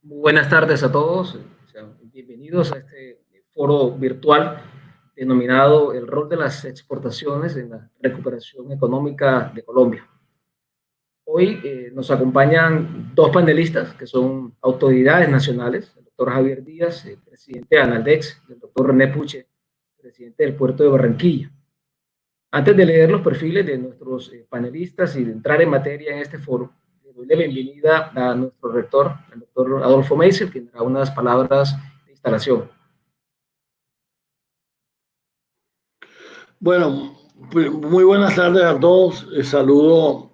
Muy buenas tardes a todos. Sean bienvenidos a este foro virtual denominado El rol de las exportaciones en la recuperación económica de Colombia. Hoy nos acompañan dos panelistas que son autoridades nacionales, el doctor Javier Díaz, presidente de Analdex, y el doctor René Puche, presidente del puerto de Barranquilla. Antes de leer los perfiles de nuestros panelistas y de entrar en materia en este foro, le doy la bienvenida a nuestro rector, el doctor Adolfo Meisel, quien dará unas palabras de instalación. Bueno, muy buenas tardes a todos. Saludo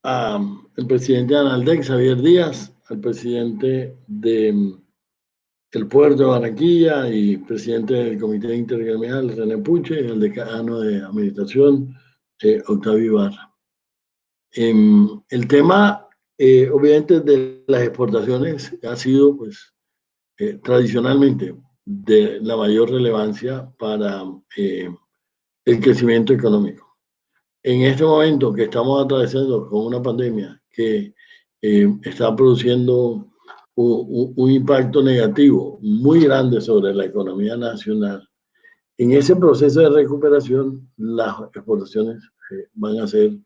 al presidente de Analdex, Javier Díaz, al presidente del puerto de Barranquilla y presidente del comité intergremial, René Puche, y al decano de administración, Octavio Ibarra. El tema, obviamente, de las exportaciones ha sido, pues, tradicionalmente de la mayor relevancia para el crecimiento económico. En este momento que estamos atravesando con una pandemia que está produciendo un impacto negativo muy grande sobre la economía nacional, en ese proceso de recuperación las exportaciones van a ser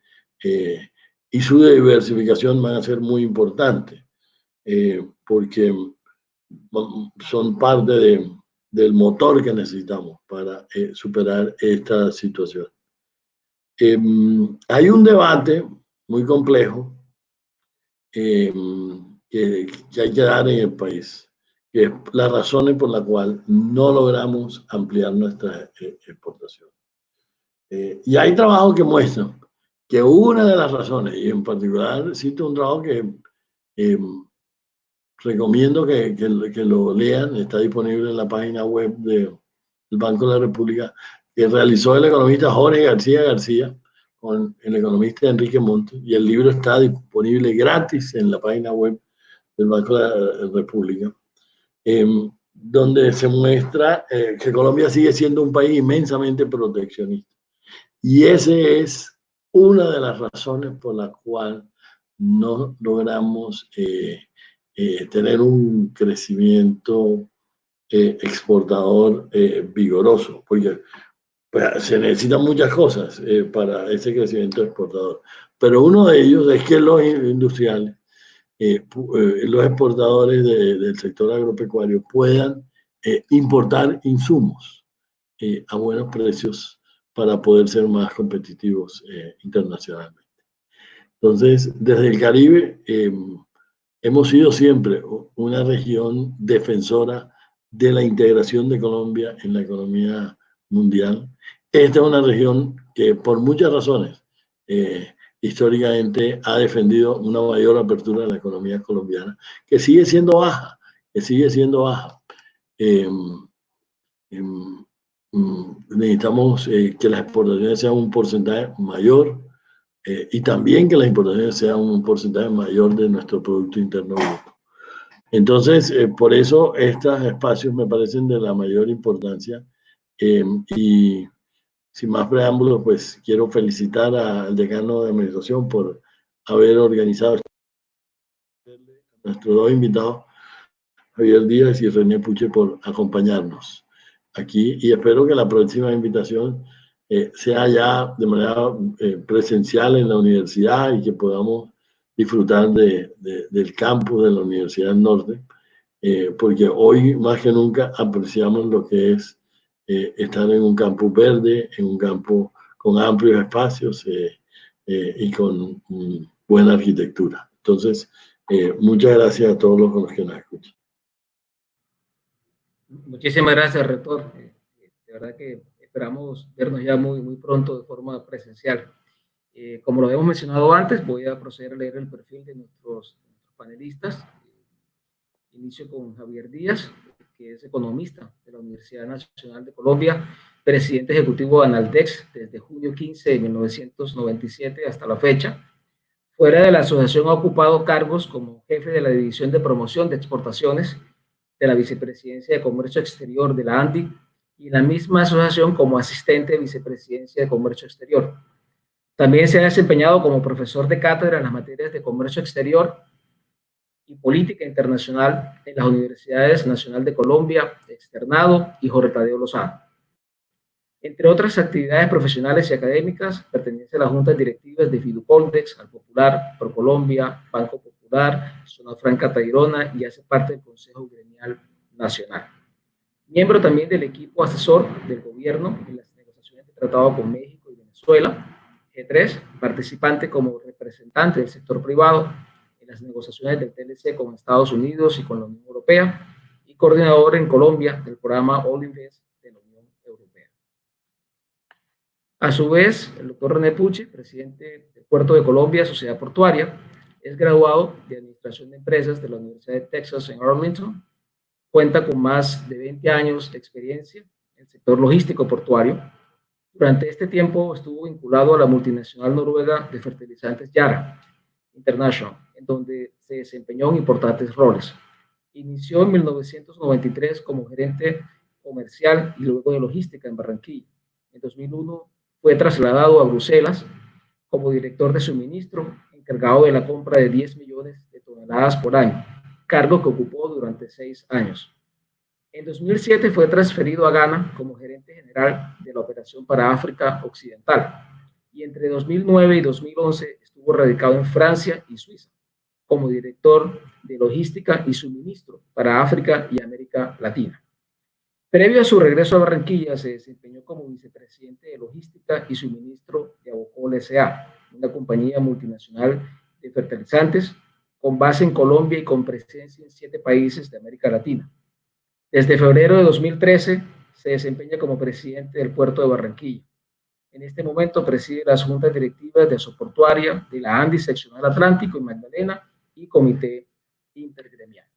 y su diversificación van a ser muy importantes porque son parte del motor que necesitamos para superar esta situación. Hay un debate muy complejo que hay que dar en el país, que es las razones por las cuales no logramos ampliar nuestra exportación. Y hay trabajos que muestran que una de las razones, y en particular cito un trabajo que recomiendo que lo lean, está disponible en la página web del Banco de la República, que realizó el economista Jorge García García con el economista Enrique Montes, y el libro está disponible gratis en la página web del Banco de la República, donde se muestra que Colombia sigue siendo un país inmensamente proteccionista. Y esa es una de las razones por la cual no logramos tener un crecimiento exportador vigoroso, porque pues, se necesitan muchas cosas para ese crecimiento exportador. Pero uno de ellos es que los industriales, los exportadores del sector agropecuario puedan importar insumos a buenos precios para poder ser más competitivos internacionalmente. Entonces, desde el Caribe hemos sido siempre una región defensora de la integración de Colombia en la economía mundial. Esta es una región que por muchas razones históricamente ha defendido una mayor apertura de la economía colombiana, que sigue siendo baja, que sigue siendo baja. Necesitamos que las exportaciones sean un porcentaje mayor y también que las importaciones sean un porcentaje mayor de nuestro Producto Interno Bruto. Entonces, por eso estos espacios me parecen de la mayor importancia y sin más preámbulos, pues quiero felicitar al decano de administración por haber organizado a nuestros dos invitados, Javier Díaz y René Puche, por acompañarnos aquí, y espero que la próxima invitación sea ya de manera presencial en la universidad y que podamos disfrutar del campus de la Universidad del Norte, porque hoy más que nunca apreciamos lo que es estar en un campus verde, en un campo con amplios espacios y con buena arquitectura. Entonces, muchas gracias a todos los que nos escuchan. Muchísimas gracias, rector. De verdad que esperamos vernos ya muy pronto de forma presencial. Como lo hemos mencionado antes, voy a proceder a leer el perfil de nuestros panelistas. Inicio con Javier Díaz, que es economista de la Universidad Nacional de Colombia, presidente ejecutivo de Analdex desde junio 15 de 1997 hasta la fecha. Fuera de la asociación ha ocupado cargos como jefe de la División de Promoción de Exportaciones de la Vicepresidencia de Comercio Exterior de la ANDI y la misma asociación como asistente de Vicepresidencia de Comercio Exterior. También se ha desempeñado como profesor de cátedra en las materias de Comercio Exterior, y Política Internacional en las Universidades Nacional de Colombia, Externado y Jorge Tadeo Lozano. Entre otras actividades profesionales y académicas, pertenece a las juntas directivas de Fiducoldex, Al Popular, Procolombia, Banco Popular, Zona Franca Tayrona y hace parte del Consejo Gremial Nacional. Miembro también del equipo asesor del gobierno en las negociaciones de tratado con México y Venezuela, G3, participante como representante del sector privado en las negociaciones del TLC con Estados Unidos y con la Unión Europea, y coordinador en Colombia del programa All Invest de la Unión Europea. A su vez, el doctor René Puche, presidente del Puerto de Colombia, Sociedad Portuaria, es graduado de Administración de Empresas de la Universidad de Texas en Arlington. Cuenta con más de 20 años de experiencia en el sector logístico portuario. Durante este tiempo estuvo vinculado a la multinacional noruega de fertilizantes Yara International, en donde se desempeñó en importantes roles. Inició en 1993 como gerente comercial y luego de logística en Barranquilla. En 2001 fue trasladado a Bruselas como director de suministro, encargado de la compra de 10 millones de toneladas por año, cargo que ocupó durante 6 años. En 2007 fue transferido a Ghana como gerente general de la operación para África Occidental y entre 2009 y 2011 estuvo radicado en Francia y Suiza como director de logística y suministro para África y América Latina. Previo a su regreso a Barranquilla, se desempeñó como vicepresidente de logística y suministro de Abocol S.A., una compañía multinacional de fertilizantes con base en Colombia y con presencia en 7 países de América Latina. Desde febrero de 2013 se desempeña como presidente del puerto de Barranquilla. En este momento preside las juntas directivas de Asoportuaria, de la ANDI Seccional Atlántico y Magdalena y Comité Intergremial.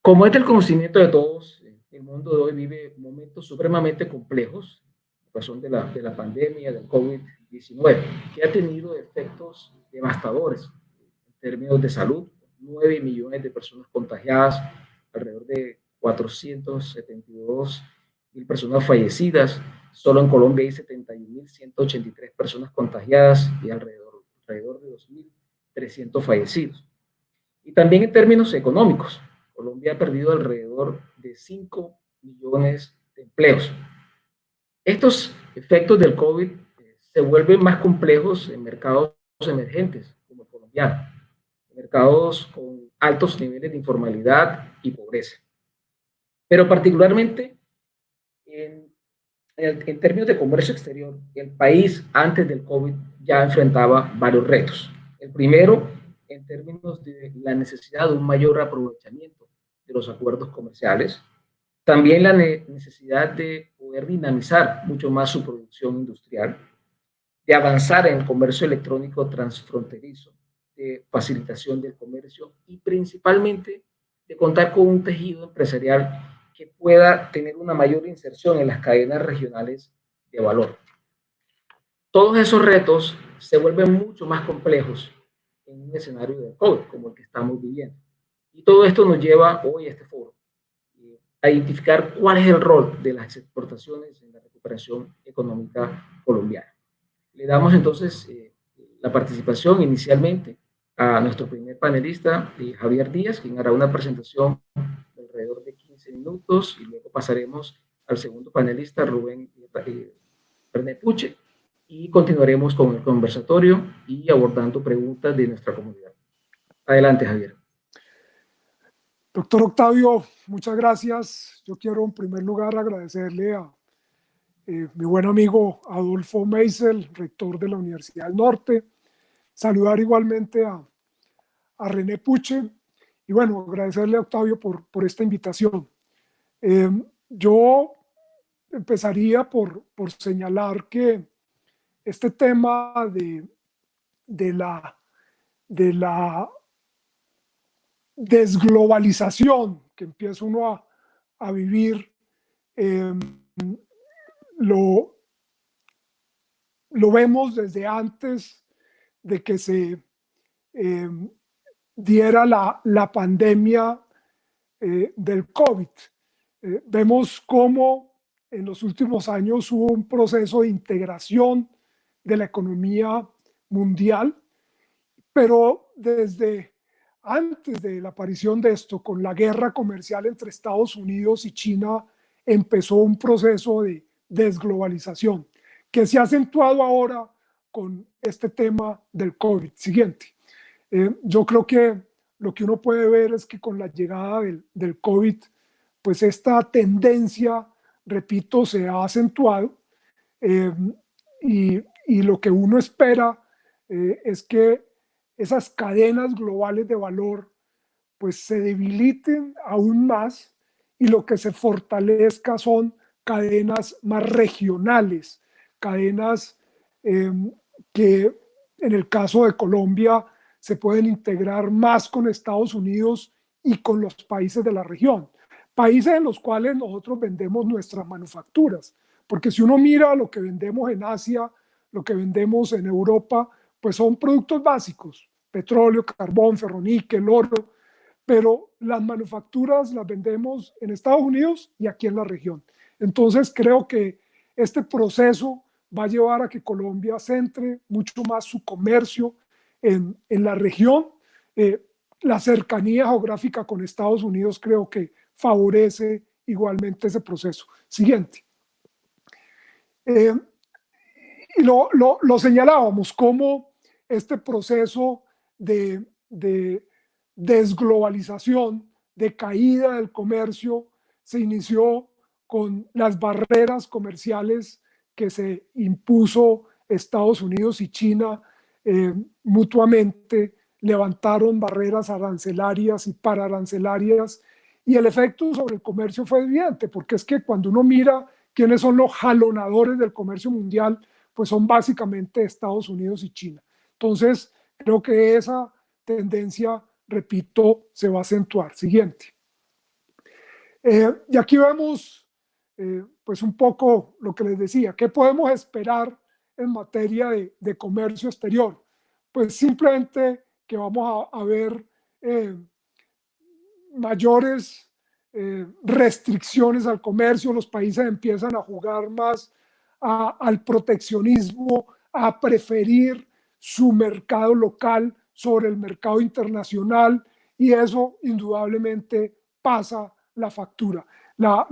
Como es del conocimiento de todos, el mundo de hoy vive momentos supremamente complejos por razón de la pandemia, del COVID-19, que ha tenido efectos devastadores en términos de salud. 9 millones de personas contagiadas, alrededor de 472.000 personas fallecidas. Solo en Colombia hay 71.183 personas contagiadas y alrededor de 2.300 fallecidos. Y también en términos económicos, Colombia ha perdido alrededor de 5 millones de empleos. Estos efectos del COVID se vuelven más complejos en mercados emergentes, como el colombiano, mercados con altos niveles de informalidad y pobreza. Pero particularmente en términos de comercio exterior, el país antes del COVID ya enfrentaba varios retos. El primero, en términos de la necesidad de un mayor aprovechamiento de los acuerdos comerciales, también la necesidad de poder dinamizar mucho más su producción industrial, de avanzar en comercio electrónico transfronterizo, de facilitación del comercio y principalmente de contar con un tejido empresarial que pueda tener una mayor inserción en las cadenas regionales de valor. Todos esos retos se vuelven mucho más complejos en un escenario de COVID como el que estamos viviendo. Y todo esto nos lleva hoy a este foro a identificar cuál es el rol de las exportaciones en la recuperación económica colombiana. Le damos entonces la participación inicialmente a nuestro primer panelista, Javier Díaz, quien hará una presentación de alrededor de 15 minutos y luego pasaremos al segundo panelista, Rubén René Puche, y continuaremos con el conversatorio y abordando preguntas de nuestra comunidad. Adelante, Javier. Doctor Octavio, muchas gracias. Yo quiero en primer lugar agradecerle a mi buen amigo Adolfo Meisel, rector de la Universidad del Norte, saludar igualmente a René Puche y bueno, agradecerle a Octavio por esta invitación. Yo empezaría por señalar que este tema de la desglobalización que empieza uno a vivir, lo vemos desde antes de que se diera la pandemia del COVID. Vemos cómo en los últimos años hubo un proceso de integración de la economía mundial, pero desde antes de la aparición de esto, con la guerra comercial entre Estados Unidos y China, empezó un proceso de desglobalización que se ha acentuado ahora con este tema del COVID. Siguiente. Yo creo que lo que uno puede ver es que con la llegada del COVID, pues esta tendencia, repito, se ha acentuado, y lo que uno espera es que esas cadenas globales de valor pues se debiliten aún más y lo que se fortalezca son cadenas más regionales, cadenas que en el caso de Colombia se pueden integrar más con Estados Unidos y con los países de la región, países en los cuales nosotros vendemos nuestras manufacturas, porque si uno mira lo que vendemos en Asia, lo que vendemos en Europa, pues son productos básicos, petróleo, carbón, ferroníquel, oro, pero las manufacturas las vendemos en Estados Unidos y aquí en la región. Entonces creo que este proceso va a llevar a que Colombia centre mucho más su comercio en la región. La cercanía geográfica con Estados Unidos creo que favorece igualmente ese proceso. Siguiente. Y lo señalábamos, como este proceso de desglobalización, de caída del comercio, se inició con las barreras comerciales que se impuso Estados Unidos y China mutuamente, levantaron barreras arancelarias y pararancelarias, y el efecto sobre el comercio fue evidente, porque es que cuando uno mira quiénes son los jalonadores del comercio mundial, pues son básicamente Estados Unidos y China. Entonces, creo que esa tendencia, repito, se va a acentuar. Siguiente. Y aquí vemos pues un poco lo que les decía, ¿qué podemos esperar en materia de comercio exterior? Pues simplemente que vamos a ver mayores restricciones al comercio, los países empiezan a jugar más al proteccionismo, a preferir su mercado local sobre el mercado internacional, y eso indudablemente pasa la factura. La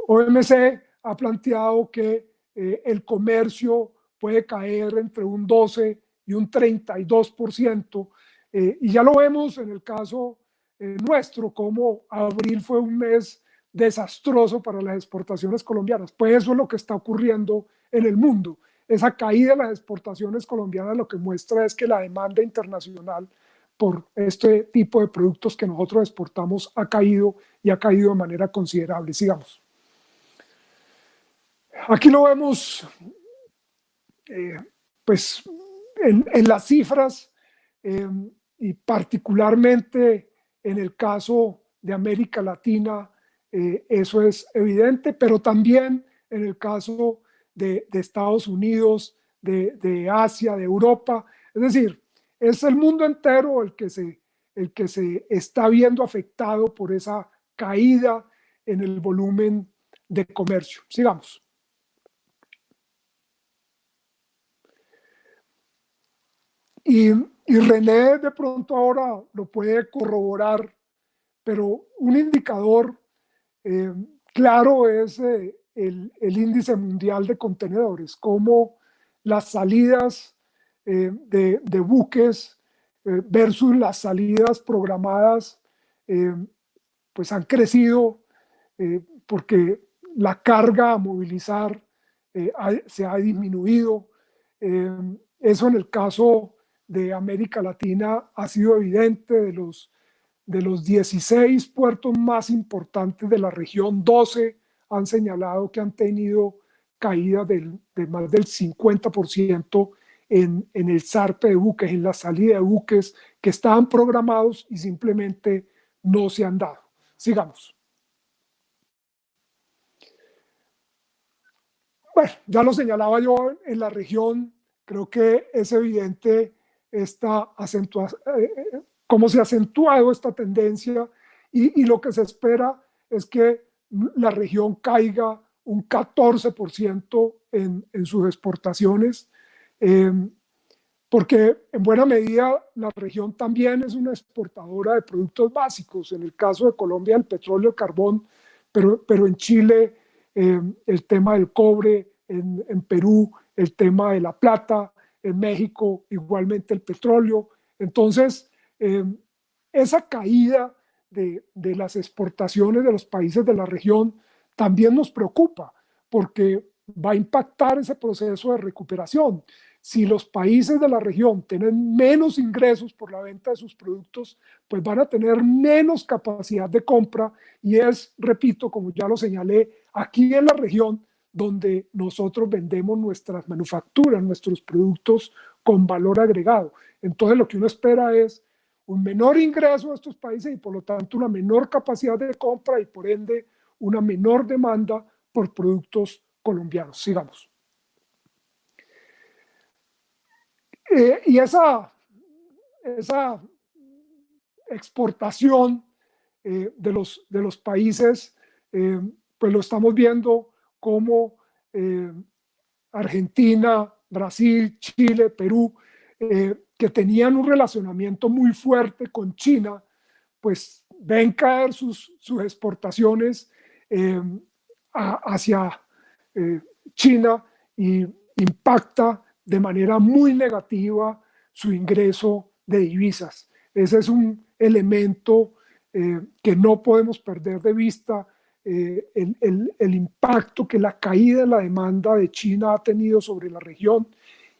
OMC ha planteado que el comercio puede caer entre un 12 y un 32%, y ya lo vemos en el caso nuestro, como abril fue un mes desastroso para las exportaciones colombianas. Pues eso es lo que está ocurriendo en el mundo. Esa caída de las exportaciones colombianas lo que muestra es que la demanda internacional por este tipo de productos que nosotros exportamos ha caído, y ha caído de manera considerable. Sigamos. Aquí lo vemos pues en las cifras, y particularmente en el caso de América Latina, eso es evidente, pero también en el caso de Estados Unidos, de Asia, de Europa. Es decir, es el mundo entero el que se está viendo afectado por esa caída en el volumen de comercio. Sigamos. Y René de pronto ahora lo puede corroborar, pero un indicador claro es el índice mundial de contenedores, como las salidas de buques versus las salidas programadas pues han crecido, porque la carga a movilizar se ha disminuido. Eso en el caso de América Latina ha sido evidente. De los 16 puertos más importantes de la región, 12 han señalado que han tenido caída de más del 50% en el zarpe de buques, en la salida de buques que estaban programados y simplemente no se han dado. Sigamos. Bueno, ya lo señalaba yo en la región, creo que es evidente cómo se ha acentuado esta tendencia, y lo que se espera es que la región caiga un 14% en sus exportaciones. porque en buena medida la región también es una exportadora de productos básicos, en el caso de Colombia el petróleo, el carbón, pero en Chile el tema del cobre, en Perú el tema de la plata, en México igualmente el petróleo. Entonces, esa caída de las exportaciones de los países de la región también nos preocupa, porque va a impactar ese proceso de recuperación. Si los países de la región tienen menos ingresos por la venta de sus productos, pues van a tener menos capacidad de compra y es, repito, como ya lo señalé, aquí en la región donde nosotros vendemos nuestras manufacturas, nuestros productos con valor agregado. Entonces lo que uno espera es un menor ingreso a estos países y por lo tanto una menor capacidad de compra y por ende una menor demanda por productos colombianos. Sigamos. Y esa exportación de los países, pues lo estamos viendo como Argentina, Brasil, Chile, Perú, que tenían un relacionamiento muy fuerte con China, pues ven caer sus exportaciones hacia China y impacta de manera muy negativa su ingreso de divisas. Ese es un elemento que no podemos perder de vista, el impacto que la caída de la demanda de China ha tenido sobre la región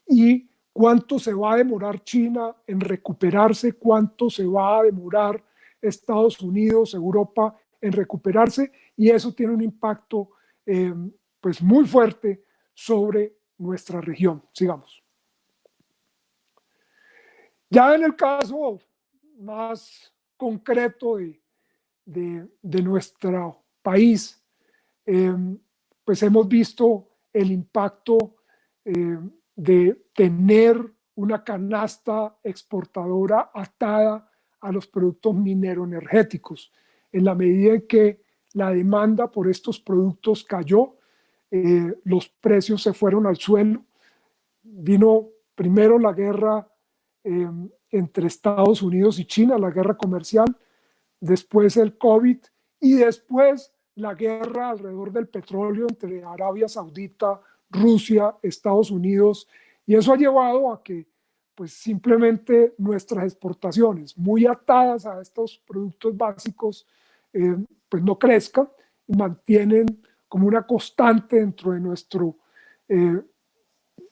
y cuánto se va a demorar China en recuperarse, cuánto se va a demorar Estados Unidos, Europa en recuperarse, y eso tiene un impacto pues muy fuerte sobre nuestra región. Sigamos. Ya en el caso más concreto de nuestro país, pues hemos visto el impacto de tener una canasta exportadora atada a los productos mineroenergéticos. En la medida en que la demanda por estos productos cayó, los precios se fueron al suelo. Vino primero la guerra entre Estados Unidos y China, la guerra comercial, después el COVID y después la guerra alrededor del petróleo entre Arabia Saudita, Rusia, Estados Unidos, y eso ha llevado a que pues simplemente nuestras exportaciones muy atadas a estos productos básicos pues no crezcan y mantienen como una constante dentro de nuestro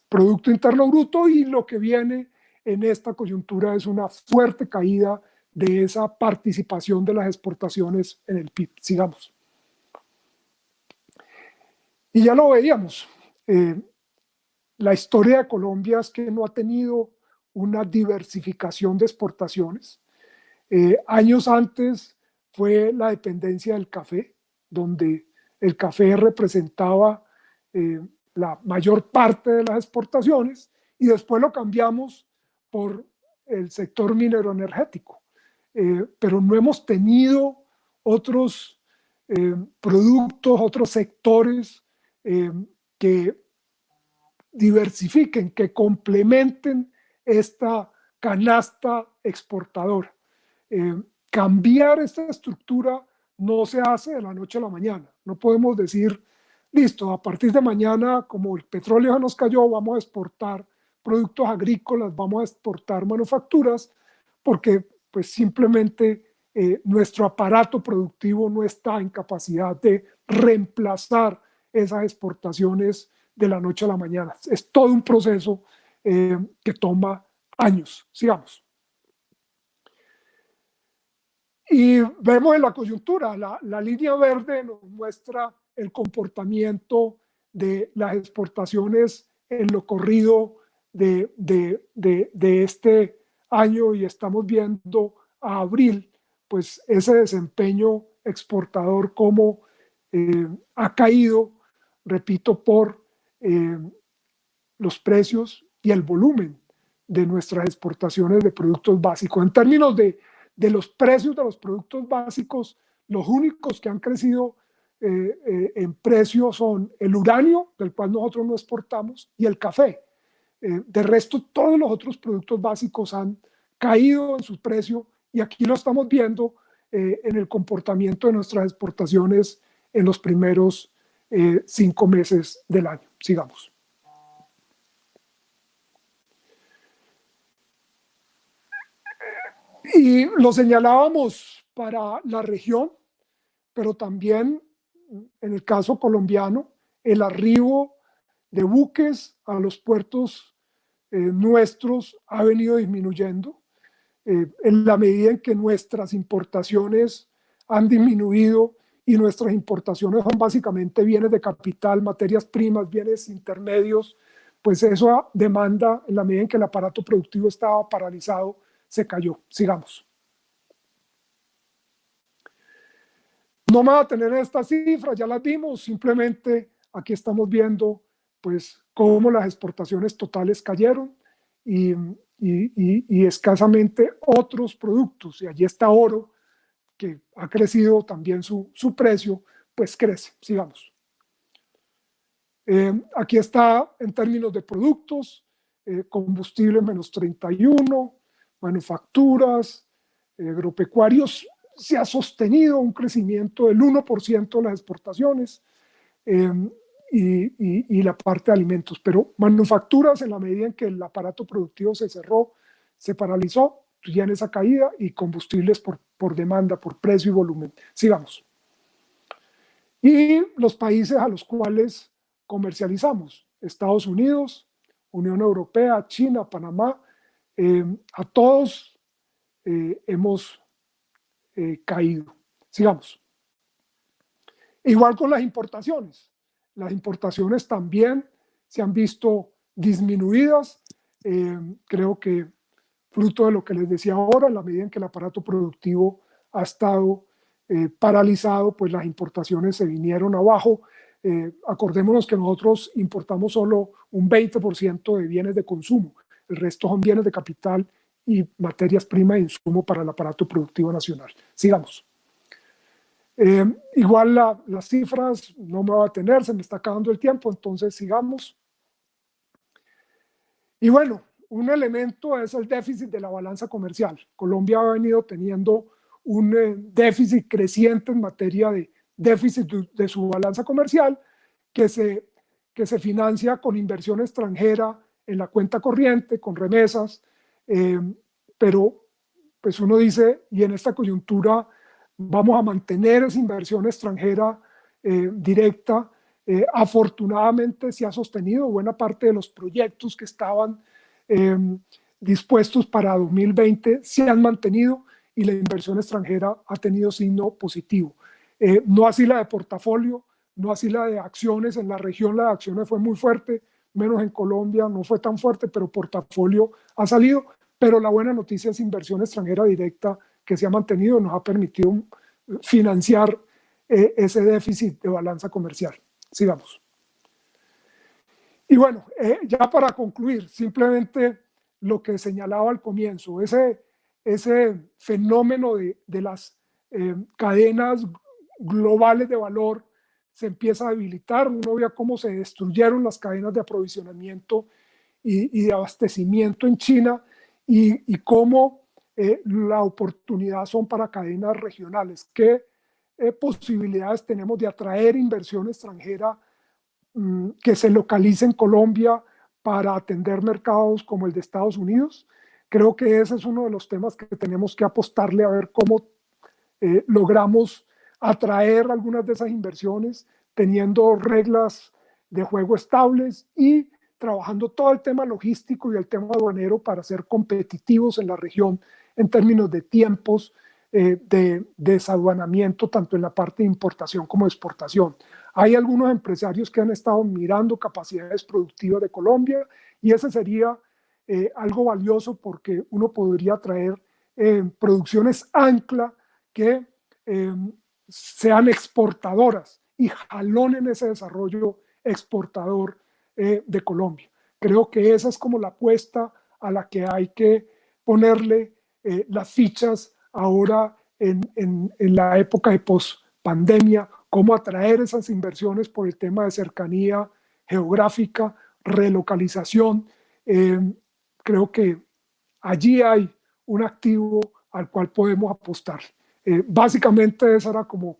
Producto Interno Bruto, y lo que viene en esta coyuntura es una fuerte caída de esa participación de las exportaciones en el PIB. Sigamos. Y ya lo veíamos, la historia de Colombia es que no ha tenido una diversificación de exportaciones. Años antes fue la dependencia del café, donde el café representaba la mayor parte de las exportaciones, y después lo cambiamos por el sector mineroenergético. Pero no hemos tenido otros productos, otros sectores que diversifiquen, que complementen esta canasta exportadora. Cambiar esta estructura no se hace de la noche a la mañana. No podemos decir, listo, a partir de mañana, como el petróleo nos cayó, vamos a exportar productos agrícolas, vamos a exportar manufacturas, porque pues simplemente nuestro aparato productivo no está en capacidad de reemplazar esas exportaciones de la noche a la mañana. Es todo un proceso que toma años. Sigamos. Y vemos en la coyuntura, la línea verde nos muestra el comportamiento de las exportaciones en lo corrido de este año, y estamos viendo a abril, pues ese desempeño exportador como ha caído, repito, por los precios y el volumen de nuestras exportaciones de productos básicos. En términos de los precios de los productos básicos, los únicos que han crecido en precio son el uranio, del cual nosotros no exportamos, y el café. De resto, todos los otros productos básicos han caído en su precio y aquí lo estamos viendo en el comportamiento de nuestras exportaciones en los primeros 5 meses del año. Sigamos. Y lo señalábamos para la región, pero también en el caso colombiano, el arribo de buques a los puertos nuestros ha venido disminuyendo en la medida en que nuestras importaciones han disminuido y nuestras importaciones son básicamente bienes de capital, materias primas, bienes intermedios, pues eso demanda, en la medida en que el aparato productivo estaba paralizado, se cayó. Sigamos. No me voy a tener estas cifras, ya las vimos, simplemente aquí estamos viendo pues cómo las exportaciones totales cayeron y escasamente otros productos, y allí está oro, que ha crecido también su precio, pues crece. Sigamos. Aquí está en términos de productos, combustible menos 31, manufacturas, agropecuarios, se ha sostenido un crecimiento del 1% de las exportaciones y la parte de alimentos, pero manufacturas, en la medida en que el aparato productivo se cerró, se paralizó, tiene esa caída, y combustibles por demanda, por precio y volumen. Sigamos. Y los países a los cuales comercializamos: Estados Unidos, Unión Europea, China, Panamá, a todos hemos caído. Sigamos. Igual con las importaciones. Las importaciones también se han visto disminuidas. Creo que fruto de lo que les decía ahora, en la medida en que el aparato productivo ha estado paralizado, pues las importaciones se vinieron abajo. Acordémonos que nosotros importamos solo un 20% de bienes de consumo. El resto son bienes de capital y materias primas e insumo para el aparato productivo nacional. Sigamos. Igual las cifras no me voy a tener, se me está acabando el tiempo, entonces sigamos. Y bueno, un elemento es el déficit de la balanza comercial. Colombia ha venido teniendo un déficit creciente en materia de déficit de su balanza comercial que se financia con inversión extranjera en la cuenta corriente, con remesas, pero pues uno dice, y en esta coyuntura vamos a mantener esa inversión extranjera directa. Afortunadamente se ha sostenido, buena parte de los proyectos que estaban dispuestos para 2020 se han mantenido y la inversión extranjera ha tenido signo positivo. No así la de portafolio, no así la de acciones. En la región la de acciones fue muy fuerte, menos en Colombia no fue tan fuerte, pero portafolio ha salido. Pero la buena noticia es inversión extranjera directa que se ha mantenido, nos ha permitido financiar ese déficit de balanza comercial. Sigamos. Y bueno, ya para concluir, simplemente lo que señalaba al comienzo, ese fenómeno de las cadenas globales de valor se empieza a debilitar. Uno ve cómo se destruyeron las cadenas de aprovisionamiento y de abastecimiento en China, y cómo la oportunidad son para cadenas regionales. ¿Qué posibilidades tenemos de atraer inversión extranjera que se localice en Colombia para atender mercados como el de Estados Unidos? Creo que ese es uno de los temas que tenemos que apostarle, a ver cómo logramos atraer algunas de esas inversiones teniendo reglas de juego estables y trabajando todo el tema logístico y el tema aduanero para ser competitivos en la región en términos de tiempos de desaduanamiento, tanto en la parte de importación como de exportación. Hay algunos empresarios que han estado mirando capacidades productivas de Colombia, y ese sería algo valioso, porque uno podría traer producciones ancla que sean exportadoras y jalonen ese desarrollo exportador de Colombia. Creo que esa es como la apuesta a la que hay que ponerle las fichas ahora en la época de post-pandemia, cómo atraer esas inversiones por el tema de cercanía geográfica, relocalización, Creo que allí hay un activo al cual podemos apostar. Básicamente esa era como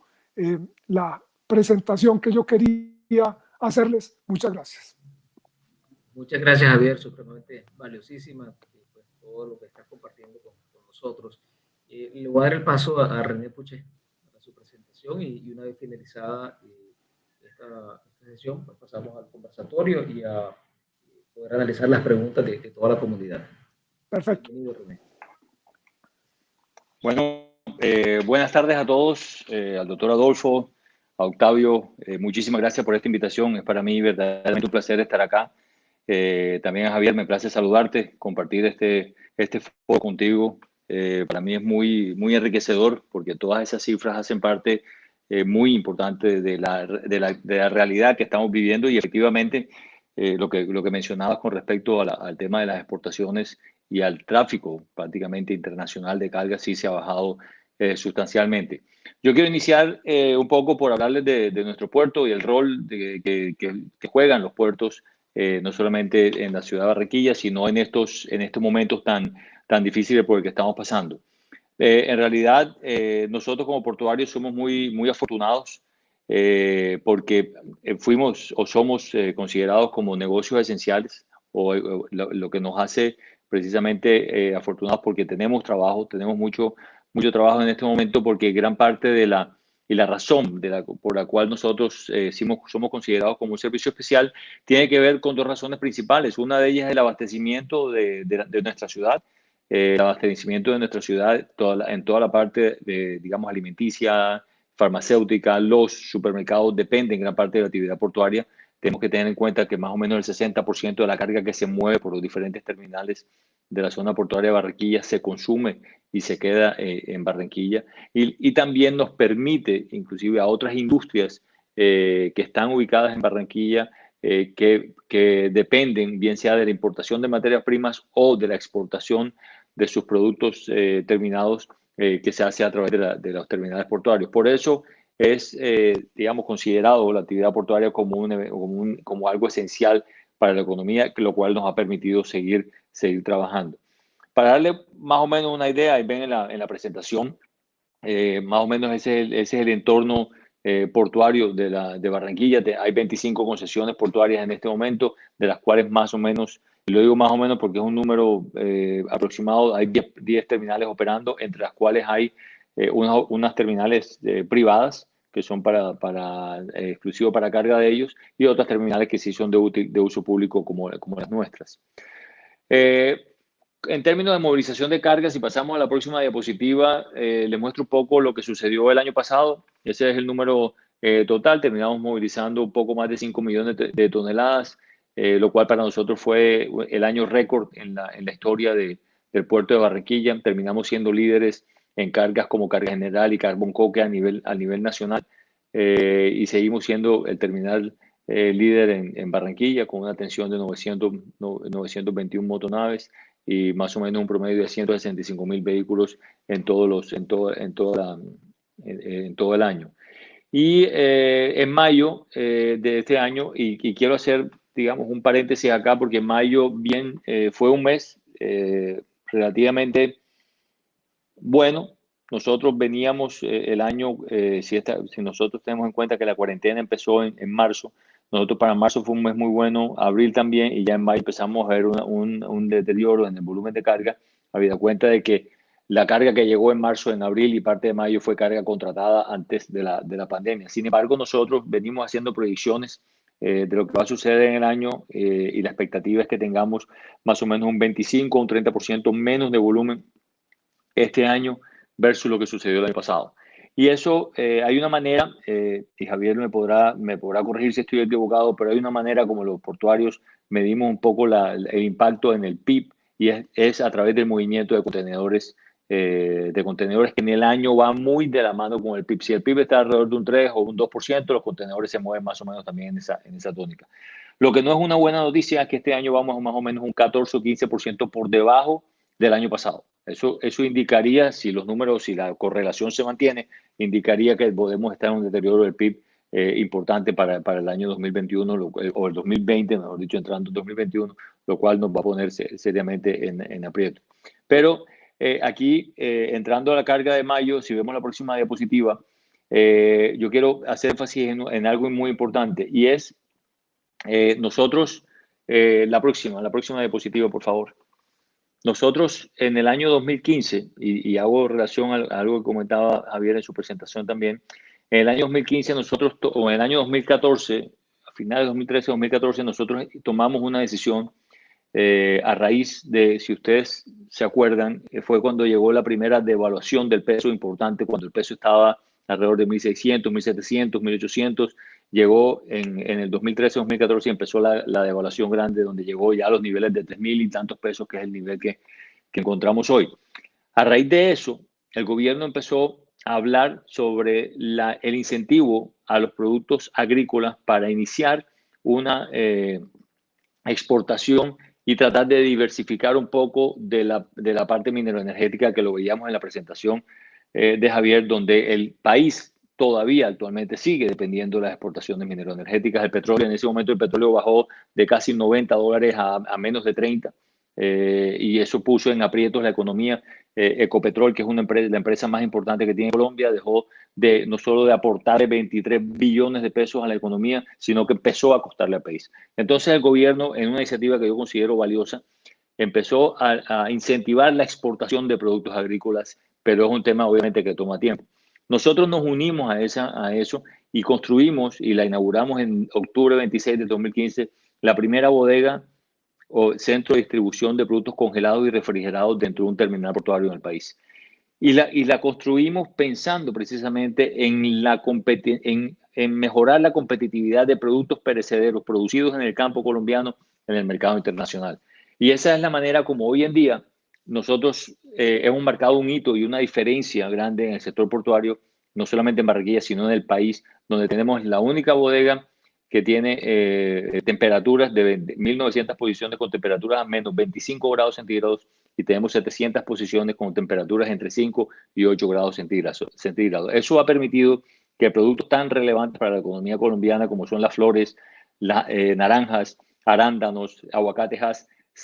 la presentación que yo quería hacerles. Muchas gracias. Muchas gracias, Javier, supremamente valiosísima pues, todo lo que estás compartiendo con nosotros. Le voy a dar el paso a René Puche para su presentación y una vez finalizada esta sesión, pues pasamos al conversatorio y a poder analizar las preguntas de toda la comunidad. Perfecto. Bienvenido, René. Bueno, buenas tardes a todos, al doctor Adolfo, a Octavio, muchísimas gracias por esta invitación. Es para mí verdaderamente un placer estar acá. También a Javier, me place saludarte, compartir este foro contigo. Para mí es muy enriquecedor porque todas esas cifras hacen parte muy importante de la realidad que estamos viviendo y efectivamente lo que mencionabas con respecto al tema de las exportaciones y al tráfico prácticamente internacional de cargas sí se ha bajado sustancialmente. Yo quiero iniciar un poco por hablarles de nuestro puerto y el rol que juegan los puertos, no solamente en la ciudad de Barranquilla, sino en estos momentos tan difíciles por el que estamos pasando. En realidad, nosotros como portuarios somos muy afortunados porque fuimos o somos considerados como negocios esenciales o lo que nos hace precisamente afortunados porque tenemos trabajo, tenemos mucho trabajo en este momento porque gran parte de la razón por la cual nosotros somos considerados como un servicio especial tiene que ver con dos razones principales. Una de ellas es el abastecimiento de nuestra ciudad. El abastecimiento de nuestra ciudad en toda la parte de, digamos, alimenticia, farmacéutica, los supermercados dependen en gran parte de la actividad portuaria. Tenemos que tener en cuenta que más o menos el 60% de la carga que se mueve por los diferentes terminales de la zona portuaria de Barranquilla se consume y se queda en Barranquilla. Y también nos permite, inclusive a otras industrias que están ubicadas en Barranquilla, que dependen bien sea de la importación de materias primas o de la exportación de sus productos terminados que se hace a través de los terminales portuarios. Por eso es, digamos, considerado la actividad portuaria como algo esencial para la economía, lo cual nos ha permitido seguir trabajando. Para darle más o menos una idea, ahí ven en la presentación, más o menos ese es el entorno portuario de Barranquilla. Hay 25 concesiones portuarias en este momento, de las cuales más o menos, y lo digo más o menos porque es un número aproximado, hay 10 terminales operando, entre las cuales hay unas terminales privadas que son exclusivo para carga de ellos y otras terminales que sí son de uso público como las nuestras. En términos de movilización de cargas, si pasamos a la próxima diapositiva, les muestro un poco lo que sucedió el año pasado. Ese es el número total. Terminamos movilizando un poco más de 5 millones de toneladas, lo cual para nosotros fue el año récord en la historia del puerto de Barranquilla. Terminamos siendo líderes en cargas como carga general y carbón coque a nivel nacional y seguimos siendo el terminal líder en Barranquilla con una tensión de 921 motonaves y más o menos un promedio de 165.000 vehículos en todo el año. Y en mayo de este año, y quiero hacer, digamos, un paréntesis acá, porque en mayo fue un mes relativamente bueno. Nosotros veníamos el año, si nosotros tenemos en cuenta que la cuarentena empezó en marzo, nosotros para marzo fue un mes muy bueno, abril también, y ya en mayo empezamos a ver un deterioro en el volumen de carga, habida cuenta de que la carga que llegó en marzo, en abril y parte de mayo fue carga contratada antes de la pandemia. Sin embargo, nosotros venimos haciendo predicciones de lo que va a suceder en el año y la expectativa es que tengamos más o menos un 25 o un 30% menos de volumen este año versus lo que sucedió el año pasado. Y eso, hay una manera, y Javier me podrá corregir si estoy equivocado, pero hay una manera como los portuarios medimos un poco el impacto en el PIB y es a través del movimiento de contenedores que en el año va muy de la mano con el PIB. Si el PIB está alrededor de un 3 o un 2%, los contenedores se mueven más o menos también en esa tónica. Lo que no es una buena noticia es que este año vamos más o menos un 14 o 15% por debajo del año pasado. Eso indicaría, si los números, si la correlación se mantiene, indicaría que podemos estar en un deterioro del PIB importante para el año 2021, o el 2020, mejor dicho, entrando en 2021, lo cual nos va a poner seriamente en aprieto. Pero aquí, entrando a la carga de mayo, si vemos la próxima diapositiva, yo quiero hacer énfasis en algo muy importante, y es nosotros, la próxima diapositiva, por favor. Nosotros en el año 2015, y hago relación a algo que comentaba Javier en su presentación también, en el año 2015 nosotros, o en el año 2014, a finales de 2013-2014, nosotros tomamos una decisión a raíz de, si ustedes se acuerdan, fue cuando llegó la primera devaluación del peso importante, cuando el peso estaba alrededor de 1.600, 1.700, 1.800, llegó en el 2013-2014 y empezó la devaluación grande, donde llegó ya a los niveles de 3.000 y tantos pesos, que es el nivel que encontramos hoy. A raíz de eso, el gobierno empezó a hablar sobre el incentivo a los productos agrícolas para iniciar una exportación y tratar de diversificar un poco de la parte mineroenergética, que lo veíamos en la presentación de Javier, donde el país todavía actualmente sigue dependiendo de las exportaciones mineroenergéticas. El petróleo, en ese momento el petróleo bajó de casi $90 a menos de 30, y eso puso en aprietos la economía. Ecopetrol, que es la empresa más importante que tiene Colombia, dejó no solo de aportar 23 billones de pesos a la economía, sino que empezó a costarle al país. Entonces el gobierno, en una iniciativa que yo considero valiosa, empezó a incentivar la exportación de productos agrícolas, pero es un tema obviamente que toma tiempo. Nosotros nos unimos a eso y construimos y la inauguramos en octubre 26 de 2015, la primera bodega o centro de distribución de productos congelados y refrigerados dentro de un terminal portuario en el país. Y la construimos pensando precisamente en mejorar la competitividad de productos perecederos producidos en el campo colombiano en el mercado internacional. Y esa es la manera como hoy en día nosotros hemos marcado un hito y una diferencia grande en el sector portuario, no solamente en Barranquilla, sino en el país, donde tenemos la única bodega que tiene temperaturas de 1.900 posiciones con temperaturas a menos 25 grados centígrados, y tenemos 700 posiciones con temperaturas entre 5 y 8 grados centígrados. Eso ha permitido que productos tan relevantes para la economía colombiana como son las flores, naranjas, arándanos, aguacates,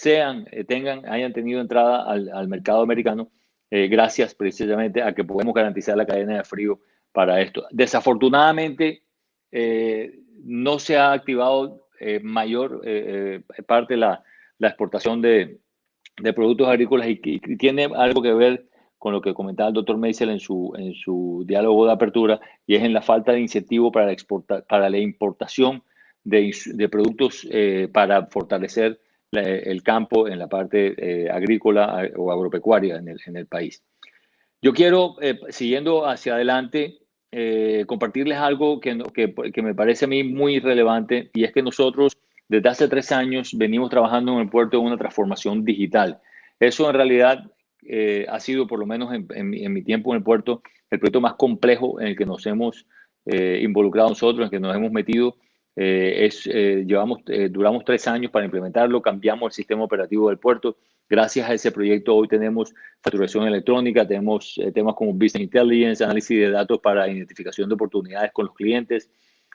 hayan tenido entrada al mercado americano, gracias precisamente a que podemos garantizar la cadena de frío para esto. Desafortunadamente, no se ha activado mayor parte de la exportación de productos agrícolas, y tiene algo que ver con lo que comentaba el doctor Meisel en su diálogo de apertura, y es en la falta de incentivo para la importación de productos para fortalecer el campo en la parte agrícola o agropecuaria en el país. Yo quiero, siguiendo hacia adelante, compartirles algo que me parece a mí muy relevante, y es que nosotros desde hace 3 años venimos trabajando en el puerto en una transformación digital. Eso en realidad ha sido, por lo menos en mi tiempo en el puerto, el proyecto más complejo en el que nos hemos involucrado nosotros, en el que nos hemos metido. Duramos 3 años para implementarlo, cambiamos el sistema operativo del puerto. Gracias a ese proyecto hoy tenemos facturación electrónica, tenemos temas como Business Intelligence, análisis de datos para identificación de oportunidades con los clientes,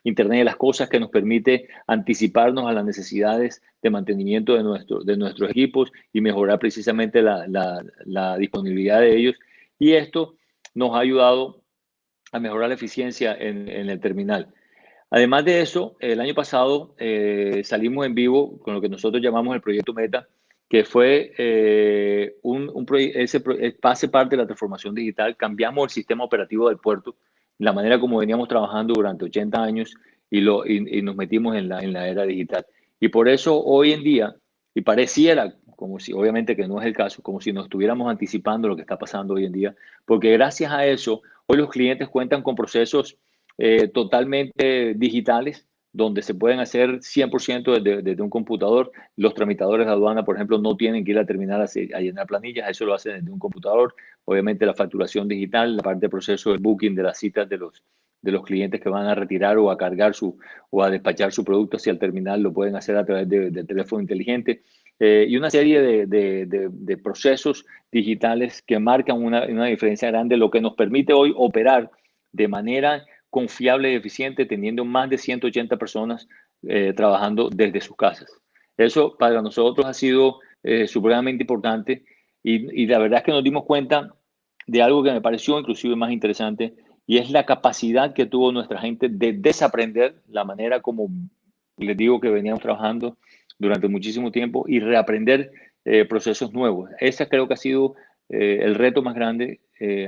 Internet de las cosas, que nos permite anticiparnos a las necesidades de mantenimiento de nuestros equipos y mejorar precisamente la disponibilidad de ellos. Y esto nos ha ayudado a mejorar la eficiencia en el terminal. Además de eso, el año pasado salimos en vivo con lo que nosotros llamamos el Proyecto Meta, que fue hace parte de la transformación digital. Cambiamos el sistema operativo del puerto, la manera como veníamos trabajando durante 80 años, y nos metimos en la era digital. Y por eso hoy en día, y pareciera como si, obviamente que no es el caso, como si nos estuviéramos anticipando lo que está pasando hoy en día, porque gracias a eso, hoy los clientes cuentan con procesos totalmente digitales, donde se pueden hacer 100% desde un computador. Los tramitadores de aduana, por ejemplo, no tienen que ir a terminar a llenar planillas, eso lo hacen desde un computador. Obviamente la facturación digital, la parte de proceso de booking de las citas de los clientes que van a retirar o a cargar o a despachar su producto hacia el terminal, lo pueden hacer a través del teléfono inteligente. Y una serie de procesos digitales que marcan una diferencia grande, lo que nos permite hoy operar de manera confiable y eficiente, teniendo más de 180 personas trabajando desde sus casas. Eso para nosotros ha sido supremamente importante y la verdad es que nos dimos cuenta de algo que me pareció inclusive más interesante, y es la capacidad que tuvo nuestra gente de desaprender la manera como les digo que veníamos trabajando durante muchísimo tiempo y reaprender procesos nuevos. Ese creo que ha sido el reto más grande,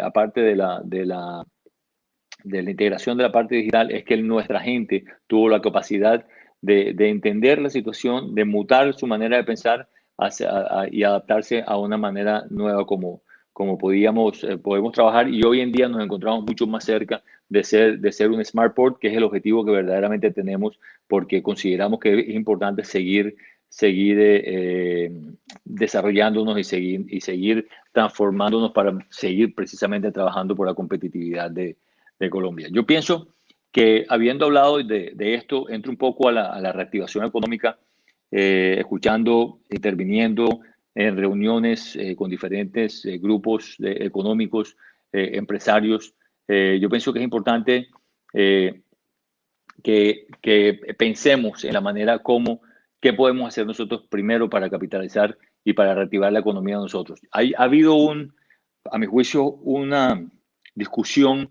aparte de la integración de la parte digital, es que nuestra gente tuvo la capacidad de entender la situación, de mutar su manera de pensar y adaptarse a una manera nueva como podemos trabajar, y hoy en día nos encontramos mucho más cerca de ser un smart port, que es el objetivo que verdaderamente tenemos, porque consideramos que es importante seguir desarrollándonos y seguir transformándonos para seguir precisamente trabajando por la competitividad de Colombia. Yo pienso que, habiendo hablado de esto, entro un poco a la reactivación económica, escuchando, interviniendo en reuniones con diferentes grupos económicos, empresarios. Yo pienso que es importante que pensemos en la manera qué podemos hacer nosotros primero para capitalizar y para reactivar la economía de nosotros. Ha habido a mi juicio, una discusión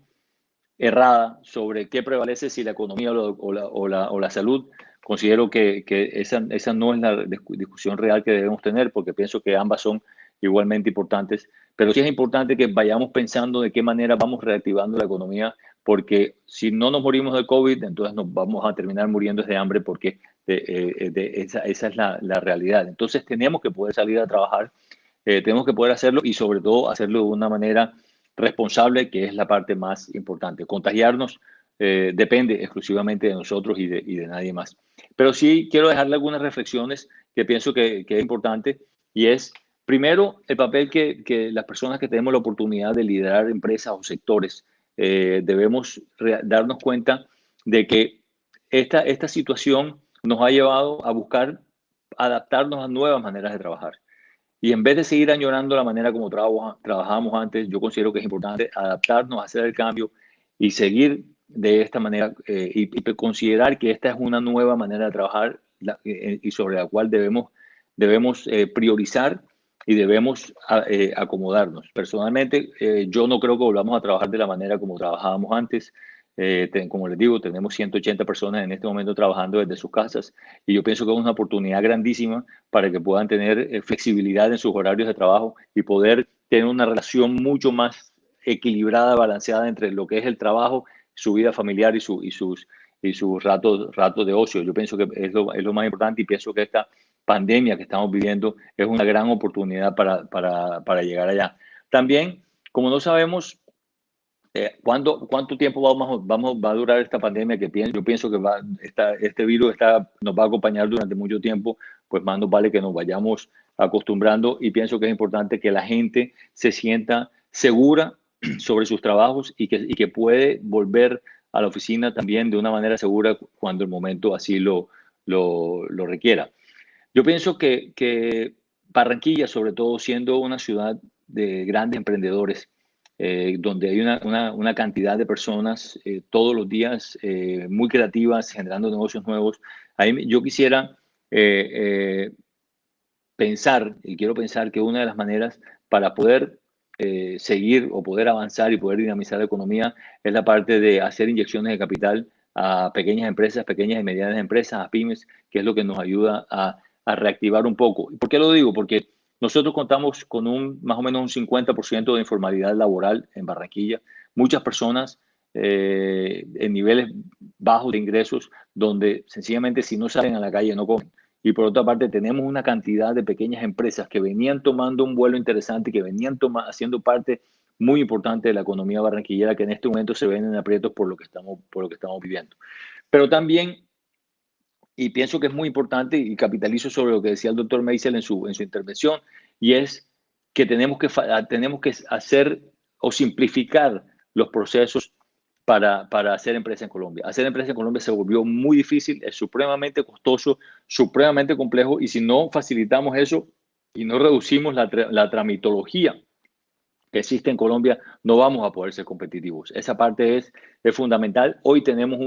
errada sobre qué prevalece, si la economía o la salud. Considero que esa no es la discusión real que debemos tener, porque pienso que ambas son igualmente importantes, pero sí es importante que vayamos pensando de qué manera vamos reactivando la economía, porque si no nos morimos de COVID, entonces nos vamos a terminar muriendo de hambre, porque esa es la realidad. Entonces tenemos que poder salir a trabajar, tenemos que poder hacerlo, y sobre todo hacerlo de una manera responsable, que es la parte más importante. Contagiarnos depende exclusivamente de nosotros y de nadie más. Pero sí quiero dejarle algunas reflexiones que pienso que es importante, y es, primero, el papel que las personas que tenemos la oportunidad de liderar empresas o sectores debemos darnos cuenta de que esta situación nos ha llevado a buscar adaptarnos a nuevas maneras de trabajar. Y en vez de seguir añorando la manera como trabajábamos antes, yo considero que es importante adaptarnos, hacer el cambio y seguir de esta manera, y considerar que esta es una nueva manera de trabajar, y sobre la cual debemos priorizar y debemos acomodarnos. Personalmente, yo no creo que volvamos a trabajar de la manera como trabajábamos antes. Como les digo, tenemos 180 personas en este momento trabajando desde sus casas, y yo pienso que es una oportunidad grandísima para que puedan tener flexibilidad en sus horarios de trabajo y poder tener una relación mucho más equilibrada, balanceada entre lo que es el trabajo, su vida familiar y sus ratos de ocio. Yo pienso que es lo más importante, y pienso que esta pandemia que estamos viviendo es una gran oportunidad para llegar allá. También, como no sabemos cuánto tiempo va a durar esta pandemia, yo pienso que este virus nos va a acompañar durante mucho tiempo, pues más nos vale que nos vayamos acostumbrando, y pienso que es importante que la gente se sienta segura sobre sus trabajos y que puede volver a la oficina también de una manera segura cuando el momento así lo requiera. Yo pienso que Barranquilla, sobre todo siendo una ciudad de grandes emprendedores, donde hay una cantidad de personas todos los días muy creativas, generando negocios nuevos, ahí yo quisiera quiero pensar que una de las maneras para poder seguir o poder avanzar y poder dinamizar la economía es la parte de hacer inyecciones de capital a pequeñas empresas, pequeñas y medianas empresas, a pymes, que es lo que nos ayuda a reactivar un poco. ¿Por qué lo digo? Porque nosotros contamos con más o menos un 50% de informalidad laboral en Barranquilla. Muchas personas en niveles bajos de ingresos, donde sencillamente si no salen a la calle no comen. Y por otra parte, tenemos una cantidad de pequeñas empresas que venían tomando un vuelo interesante, que venían haciendo parte muy importante de la economía barranquillera, que en este momento se ven en aprietos por lo que estamos viviendo. Pero también, y pienso que es muy importante, y capitalizo sobre lo que decía el doctor Meisel en su intervención, y es que tenemos que hacer o simplificar los procesos para hacer empresa en Colombia. Hacer empresa en Colombia se volvió muy difícil, es supremamente costoso, supremamente complejo, y si no facilitamos eso y no reducimos la tramitología que existe en Colombia, no vamos a poder ser competitivos. Esa parte es fundamental. Hoy tenemos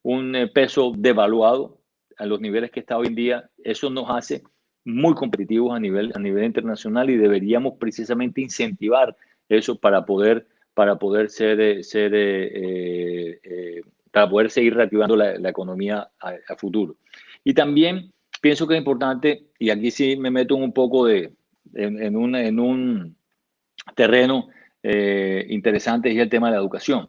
un peso devaluado a los niveles que está hoy en día. Eso nos hace muy competitivos a nivel internacional y deberíamos precisamente incentivar eso para poder seguir reactivando la economía a futuro. Y también pienso que es importante, y aquí sí me meto un poco en un terreno interesante, es el tema de la educación.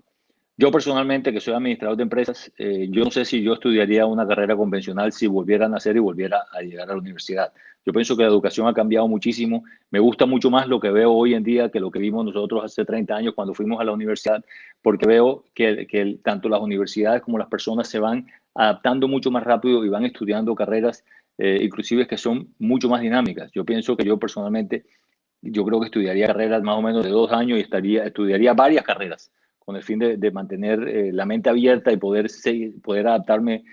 Yo personalmente, que soy administrador de empresas, yo no sé si yo estudiaría una carrera convencional si volviera a nacer y volviera a llegar a la universidad. Yo pienso que la educación ha cambiado muchísimo. Me gusta mucho más lo que veo hoy en día que lo que vimos nosotros hace 30 años cuando fuimos a la universidad, porque veo que tanto las universidades como las personas se van adaptando mucho más rápido y van estudiando carreras inclusive que son mucho más dinámicas. Yo pienso que yo personalmente, yo creo que estudiaría carreras más o menos de 2 años y estudiaría varias carreras con el fin de mantener la mente abierta y poder adaptarme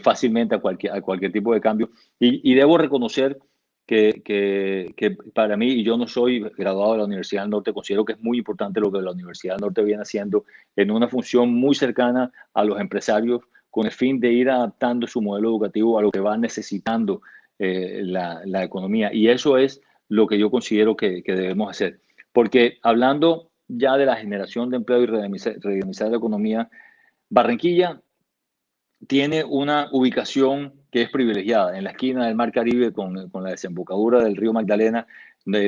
fácilmente a cualquier tipo de cambio. Y debo reconocer que para mí, y yo no soy graduado de la Universidad del Norte, considero que es muy importante lo que la Universidad del Norte viene haciendo en una función muy cercana a los empresarios con el fin de ir adaptando su modelo educativo a lo que va necesitando la economía. Y eso es lo que yo considero que debemos hacer. Porque hablando ya de la generación de empleo y redinamizar la economía, Barranquilla tiene una ubicación que es privilegiada en la esquina del Mar Caribe con la desembocadura del río Magdalena,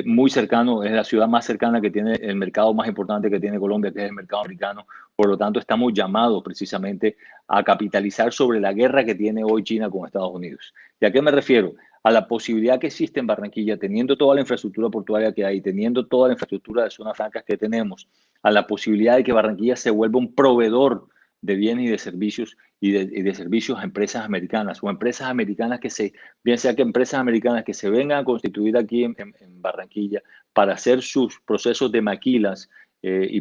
muy cercano, es la ciudad más cercana que tiene el mercado más importante que tiene Colombia, que es el mercado americano. Por lo tanto, estamos llamados precisamente a capitalizar sobre la guerra que tiene hoy China con Estados Unidos. ¿Y a qué me refiero? A la posibilidad que existe en Barranquilla, teniendo toda la infraestructura portuaria que hay, teniendo toda la infraestructura de zonas francas que tenemos, a la posibilidad de que Barranquilla se vuelva un proveedor de bienes y de servicios y de servicios a empresas americanas o empresas americanas bien sea que empresas americanas que se vengan a constituir aquí en Barranquilla para hacer sus procesos de maquilas y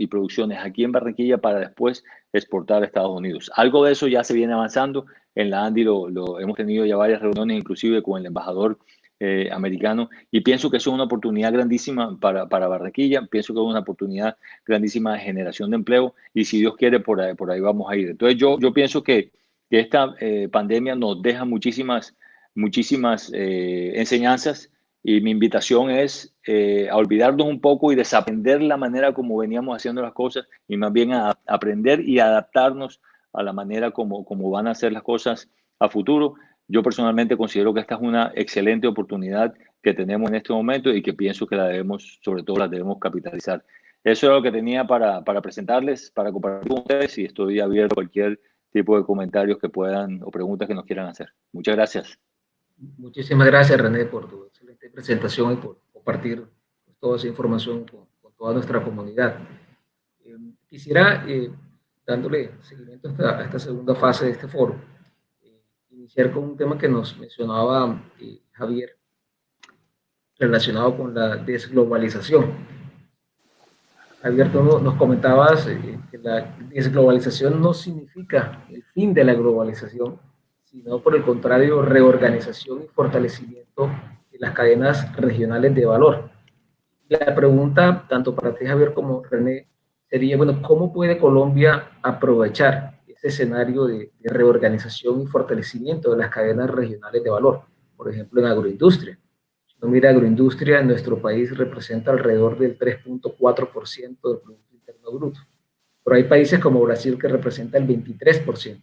producciones aquí en Barranquilla para después exportar a Estados Unidos. Algo de eso ya se viene avanzando. En la ANDI hemos tenido ya varias reuniones, inclusive con el embajador americano, y pienso que eso es una oportunidad grandísima para Barranquilla, pienso que es una oportunidad grandísima de generación de empleo y si Dios quiere por ahí vamos a ir. Entonces yo pienso que esta pandemia nos deja muchísimas enseñanzas y mi invitación es a olvidarnos un poco y desaprender la manera como veníamos haciendo las cosas y más bien a aprender y adaptarnos a la manera como van a ser las cosas a futuro. Yo personalmente considero que esta es una excelente oportunidad que tenemos en este momento y que pienso que sobre todo la debemos capitalizar. Eso es lo que tenía para presentarles, para compartir con ustedes y estoy abierto a cualquier tipo de comentarios que puedan o preguntas que nos quieran hacer. Muchas gracias. Muchísimas gracias, René, por tu excelente presentación y por compartir toda esa información con toda nuestra comunidad. Quisiera, dándole seguimiento a esta segunda fase de este foro, iniciar con un tema que nos mencionaba Javier, relacionado con la desglobalización. Javier, tú nos comentabas que la desglobalización no significa el fin de la globalización, sino por el contrario, reorganización y fortalecimiento de las cadenas regionales de valor. La pregunta, tanto para ti, Javier, como René, sería, bueno, ¿cómo puede Colombia aprovechar ese escenario de reorganización y fortalecimiento de las cadenas regionales de valor? Por ejemplo, en agroindustria. Si uno mira agroindustria, en nuestro país representa alrededor del 3.4% del Producto Interno Bruto. Pero hay países como Brasil que representa el 23%.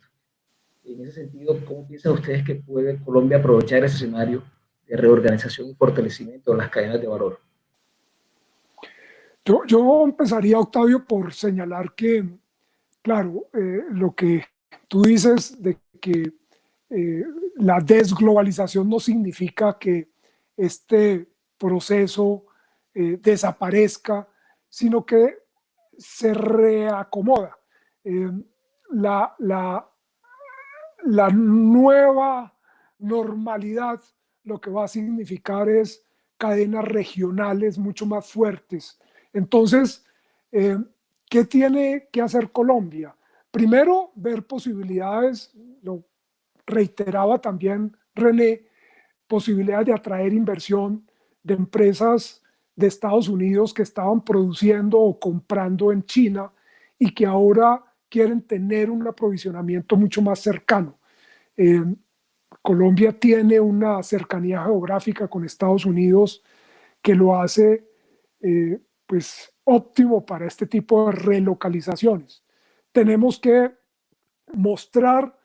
En ese sentido, ¿cómo piensan ustedes que puede Colombia aprovechar ese escenario de reorganización y fortalecimiento de las cadenas de valor? Yo empezaría, Octavio, por señalar que, claro, lo que tú dices de que la desglobalización no significa que este proceso desaparezca, sino que se reacomoda. La nueva normalidad lo que va a significar es cadenas regionales mucho más fuertes. Entonces, ¿qué tiene que hacer Colombia? Primero, ver posibilidades, lo reiteraba también René, posibilidades de atraer inversión de empresas de Estados Unidos que estaban produciendo o comprando en China y que ahora quieren tener un aprovisionamiento mucho más cercano. Colombia tiene una cercanía geográfica con Estados Unidos que lo hace pues óptimo para este tipo de relocalizaciones. Tenemos que mostrar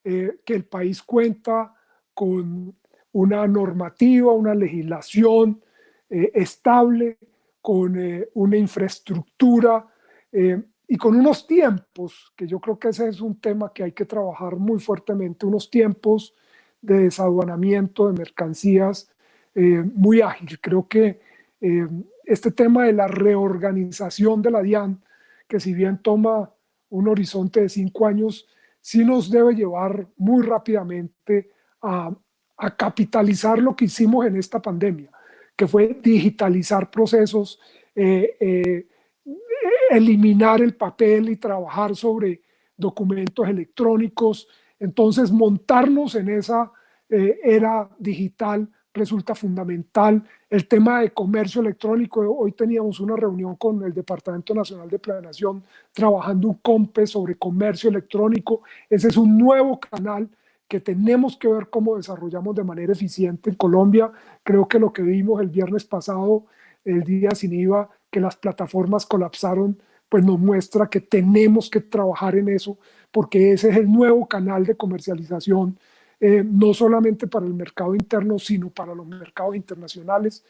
que el país cuenta con una normativa, una legislación estable, con una infraestructura y con unos tiempos, que yo creo que ese es un tema que hay que trabajar muy fuertemente, unos tiempos de desaduanamiento de mercancías muy ágil. Creo que este tema de la reorganización de la DIAN, que si bien toma un horizonte de 5 años, sí nos debe llevar muy rápidamente a capitalizar lo que hicimos en esta pandemia, que fue digitalizar procesos, eliminar el papel y trabajar sobre documentos electrónicos. Entonces, montarnos en esa era digital resulta fundamental. El tema de comercio electrónico, hoy teníamos una reunión con el Departamento Nacional de Planeación trabajando un COMPE sobre comercio electrónico. Ese es un nuevo canal que tenemos que ver cómo desarrollamos de manera eficiente en Colombia. Creo que lo que vimos el viernes pasado, el día sin IVA, que las plataformas colapsaron, pues nos muestra que tenemos que trabajar en eso, porque ese es el nuevo canal de comercialización, no solamente para el mercado interno, sino para los mercados internacionales.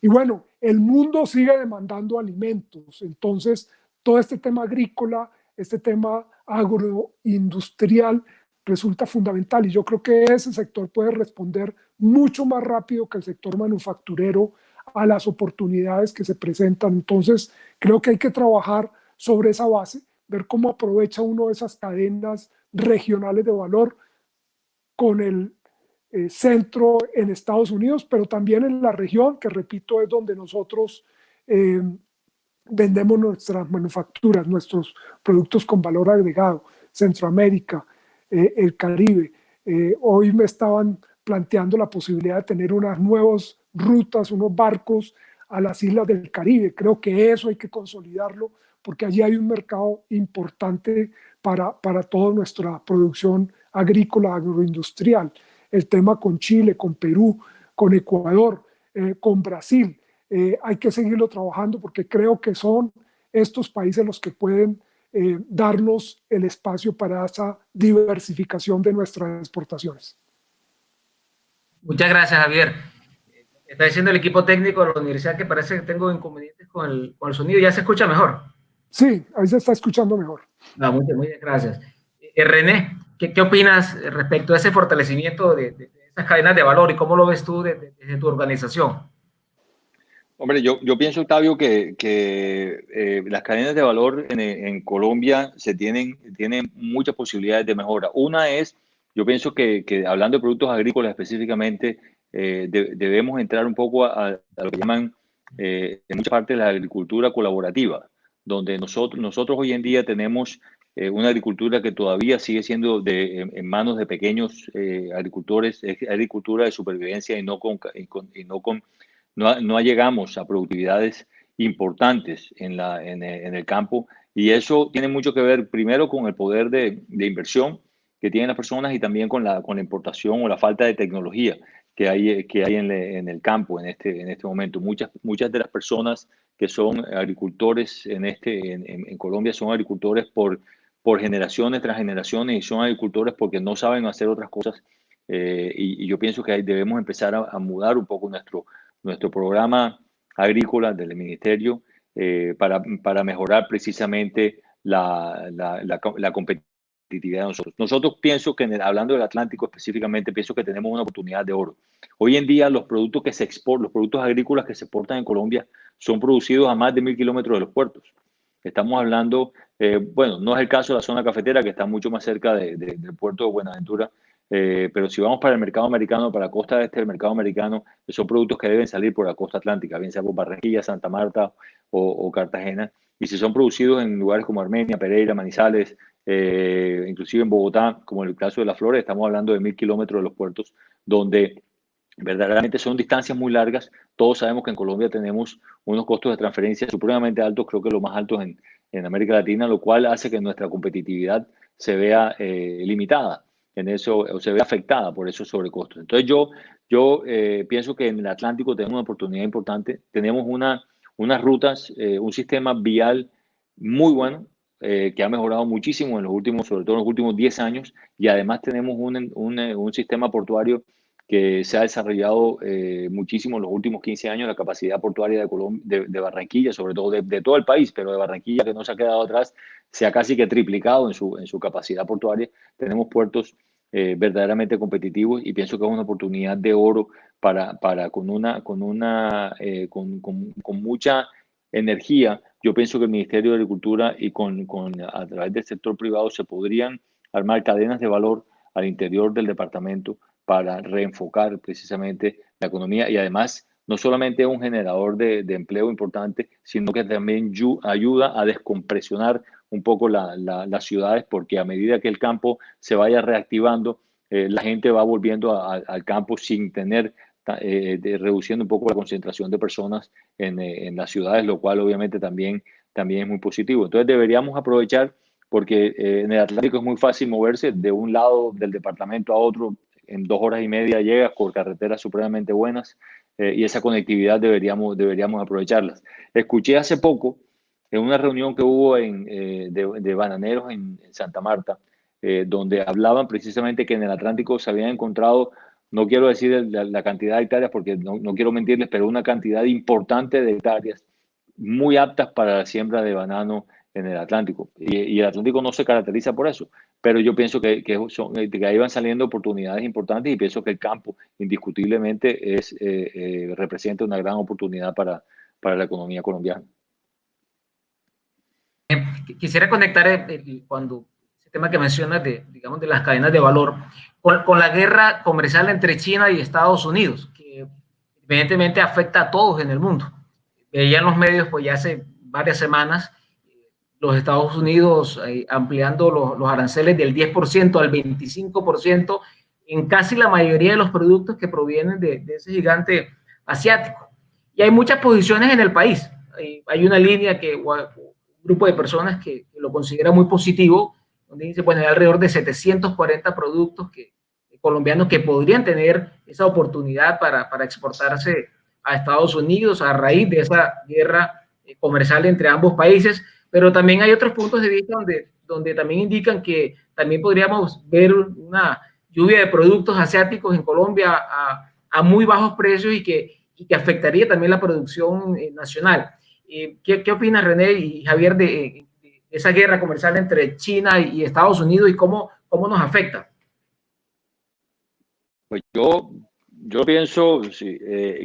Y bueno, el mundo sigue demandando alimentos, entonces todo este tema agrícola, este tema agroindustrial resulta fundamental, y yo creo que ese sector puede responder mucho más rápido que el sector manufacturero a las oportunidades que se presentan. Entonces creo que hay que trabajar sobre esa base, ver cómo aprovecha uno de esas cadenas regionales de valor con el centro en Estados Unidos, pero también en la región, que repito es donde nosotros vendemos nuestras manufacturas, nuestros productos con valor agregado, Centroamérica, el Caribe. Hoy me estaban planteando la posibilidad de tener unas nuevas rutas, unos barcos a las islas del Caribe. Creo que eso hay que consolidarlo, porque allí hay un mercado importante para toda nuestra producción agrícola, agroindustrial. El tema con Chile, con Perú, con Ecuador, con Brasil. Hay que seguirlo trabajando porque creo que son estos países los que pueden darnos el espacio para esa diversificación de nuestras exportaciones. Muchas gracias, Javier. Está diciendo el equipo técnico de la universidad que parece que tengo inconvenientes con el sonido. ¿Ya se escucha mejor? Sí, ahí se está escuchando mejor. Muy bien, gracias. René, ¿qué opinas respecto a ese fortalecimiento de esas cadenas de valor y cómo lo ves tú desde tu organización? Hombre, yo pienso, Octavio, que las cadenas de valor en Colombia tienen muchas posibilidades de mejora. Una es, yo pienso que hablando de productos agrícolas específicamente, debemos entrar un poco a lo que llaman en muchas partes la agricultura colaborativa, donde nosotros hoy en día tenemos una agricultura que todavía sigue siendo en manos de pequeños agricultores, es agricultura de supervivencia y no llegamos a productividades importantes en el campo, y eso tiene mucho que ver primero con el poder de inversión que tienen las personas y también con la importación o la falta de tecnología que hay en el campo en este momento. Muchas de las personas que son agricultores en Colombia son agricultores por generaciones tras generaciones, y son agricultores porque no saben hacer otras cosas, y yo pienso que debemos empezar a mudar un poco nuestro programa agrícola del ministerio para mejorar precisamente la competitividad de nosotros. Nosotros pienso que hablando del Atlántico específicamente, pienso que tenemos una oportunidad de oro. Hoy en día los productos que se exportan, los productos agrícolas que se exportan en Colombia son producidos a más de 1.000 kilómetros de los puertos. Estamos hablando, bueno, no es el caso de la zona cafetera, que está mucho más cerca del puerto de Buenaventura, pero si vamos para el mercado americano, para la costa este del mercado americano, son productos que deben salir por la costa atlántica, bien sea por Barranquilla, Santa Marta o Cartagena. Y si son producidos en lugares como Armenia, Pereira, Manizales, inclusive en Bogotá, como en el caso de Las Flores, estamos hablando de 1.000 kilómetros de los puertos, donde verdaderamente son distancias muy largas. Todos sabemos que en Colombia tenemos unos costos de transferencia supremamente altos, creo que los más altos en América Latina, lo cual hace que nuestra competitividad se vea limitada en eso, o se vea afectada por esos sobrecostos. Entonces yo pienso que en el Atlántico tenemos una oportunidad importante, tenemos unas rutas, un sistema vial muy bueno, que ha mejorado muchísimo en los últimos, sobre todo en los últimos 10 años, y además tenemos un sistema portuario que se ha desarrollado muchísimo en los últimos 15 años. La capacidad portuaria de Barranquilla, sobre todo de todo el país, pero de Barranquilla, que no se ha quedado atrás, se ha casi que triplicado en su capacidad portuaria. Tenemos puertos verdaderamente competitivos y pienso que es una oportunidad de oro para con mucha energía. Yo pienso que el Ministerio de Agricultura y a través del sector privado se podrían armar cadenas de valor al interior del departamento para reenfocar precisamente la economía, y además no solamente es un generador de empleo importante, sino que también ayuda a descompresionar un poco las ciudades, porque a medida que el campo se vaya reactivando, la gente va volviendo al campo sin tener, reduciendo un poco la concentración de personas en las ciudades, lo cual obviamente también es muy positivo. Entonces deberíamos aprovechar, porque en el Atlántico es muy fácil moverse de un lado del departamento a otro. En 2 horas y media llegas por carreteras supremamente buenas, y esa conectividad deberíamos aprovecharlas. Escuché hace poco en una reunión que hubo de bananeros en Santa Marta, donde hablaban precisamente que en el Atlántico se habían encontrado, no quiero decir la cantidad de hectáreas porque no quiero mentirles, pero una cantidad importante de hectáreas muy aptas para la siembra de banano en el Atlántico. Y el Atlántico no se caracteriza por eso, pero yo pienso que ahí van saliendo oportunidades importantes, y pienso que el campo indiscutiblemente representa una gran oportunidad para la economía colombiana. Quisiera conectar cuando ese tema que mencionas digamos, de las cadenas de valor con la guerra comercial entre China y Estados Unidos, que evidentemente afecta a todos en el mundo. Veía en los medios, pues ya hace varias semanas, los Estados Unidos ampliando los aranceles del 10% al 25% en casi la mayoría de los productos que provienen de ese gigante asiático. Y hay muchas posiciones en el país. Hay una línea un grupo de personas que lo considera muy positivo, donde dice, bueno, hay alrededor de 740 productos colombianos que podrían tener esa oportunidad para exportarse a Estados Unidos a raíz de esa guerra comercial entre ambos países, pero también hay otros puntos de vista donde también indican que también podríamos ver una lluvia de productos asiáticos en Colombia a muy bajos precios y que afectaría también la producción nacional. ¿Qué opinas, René y Javier, de esa guerra comercial entre China y Estados Unidos y cómo nos afecta? Pues yo pienso sí,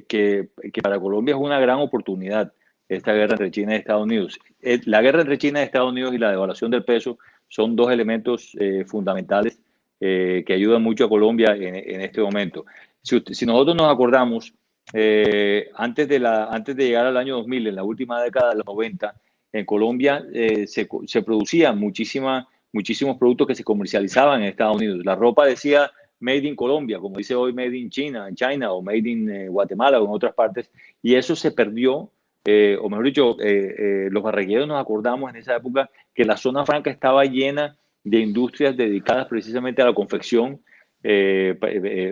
que para Colombia es una gran oportunidad esta guerra entre China y Estados Unidos. La guerra entre China y Estados Unidos y la devaluación del peso son dos elementos fundamentales que ayudan mucho a Colombia en este momento. Si nosotros nos acordamos, antes de llegar al año 2000, en la última década de los 90, en Colombia se producían muchísimos productos que se comercializaban en Estados Unidos. La ropa decía Made in Colombia, como dice hoy Made in China, o Made in Guatemala o en otras partes, y eso se perdió, o mejor dicho, los barranquilleros nos acordamos en esa época que la zona franca estaba llena de industrias dedicadas precisamente a la confección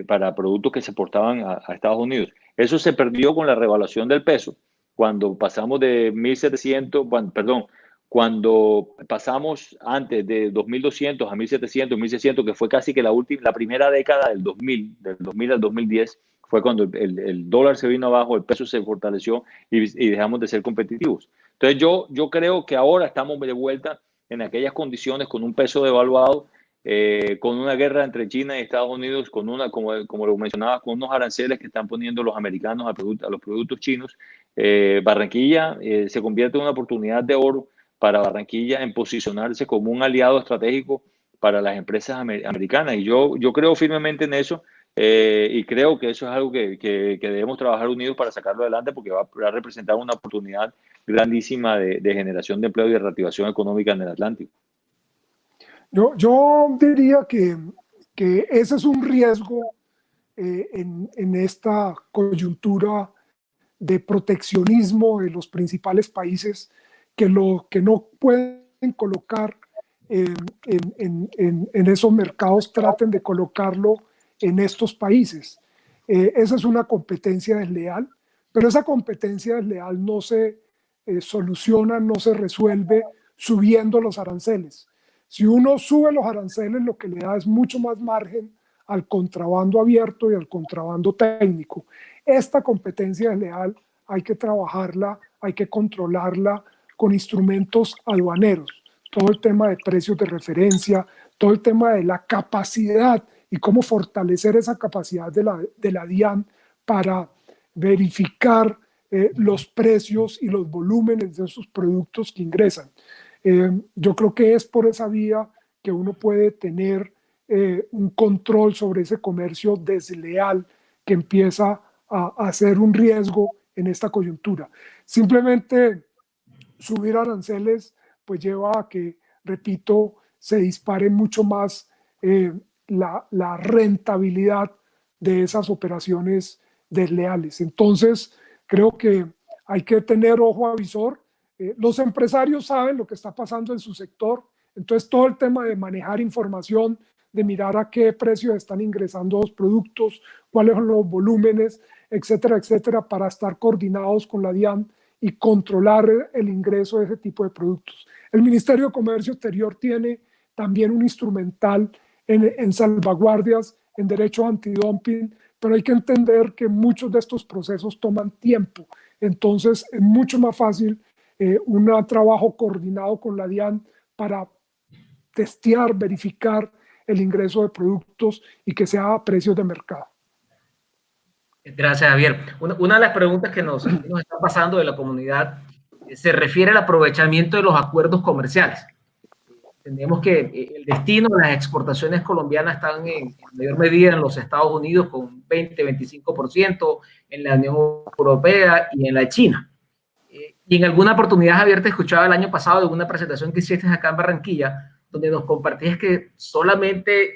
para productos que se exportaban a Estados Unidos. Eso se perdió con la revaluación del peso, cuando pasamos de 1.700, cuando pasamos antes de 2.200 a 1.700, 1.600, que fue casi que la primera década del 2000 al 2010, fue cuando el dólar se vino abajo, el peso se fortaleció y dejamos de ser competitivos. Entonces yo creo que ahora estamos de vuelta en aquellas condiciones, con un peso devaluado, con una guerra entre China y Estados Unidos, como lo mencionabas, con unos aranceles que están poniendo los americanos a los productos chinos. Barranquilla se convierte en una oportunidad de oro para Barranquilla en posicionarse como un aliado estratégico para las empresas americanas. Y yo creo firmemente en eso, y creo que eso es algo que debemos trabajar unidos para sacarlo adelante, porque va a representar una oportunidad grandísima de generación de empleo y de reactivación económica en el Atlántico. Yo diría que ese es un riesgo en esta coyuntura de proteccionismo de los principales países, que lo que no pueden colocar en esos mercados traten de colocarlo en estos países. Esa es una competencia desleal, pero esa competencia desleal no se soluciona, no se resuelve subiendo los aranceles. Si uno sube los aranceles, lo que le da es mucho más margen al contrabando abierto y al contrabando técnico. Esta competencia desleal hay que trabajarla, hay que controlarla con instrumentos aduaneros. Todo el tema de precios de referencia, todo el tema de la capacidad y cómo fortalecer esa capacidad de la DIAN para verificar los precios y los volúmenes de esos productos que ingresan. Yo creo que es por esa vía que uno puede tener un control sobre ese comercio desleal que empieza a ser un riesgo en esta coyuntura. Simplemente subir aranceles pues lleva a que, repito, se dispare mucho más la rentabilidad de esas operaciones desleales. Entonces, creo que hay que tener ojo avisor. Los empresarios saben lo que está pasando en su sector, entonces todo el tema de manejar información, de mirar a qué precio están ingresando los productos, cuáles son los volúmenes, etcétera, etcétera, para estar coordinados con la DIAN y controlar el ingreso de ese tipo de productos. El Ministerio de Comercio Exterior tiene también un instrumental en salvaguardias, en derecho antidumping, pero hay que entender que muchos de estos procesos toman tiempo. Entonces es mucho más fácil un trabajo coordinado con la DIAN para testear, verificar el ingreso de productos y que sea a precios de mercado. Gracias, Javier. Una de las preguntas que nos está pasando de la comunidad se refiere al aprovechamiento de los acuerdos comerciales. Entendemos que el destino de las exportaciones colombianas están en mayor medida en los Estados Unidos con un 20-25%, en la Unión Europea y en la China. Y en alguna oportunidad, Javier, te escuchaba el año pasado de una presentación que hiciste acá en Barranquilla, donde nos compartías que solamente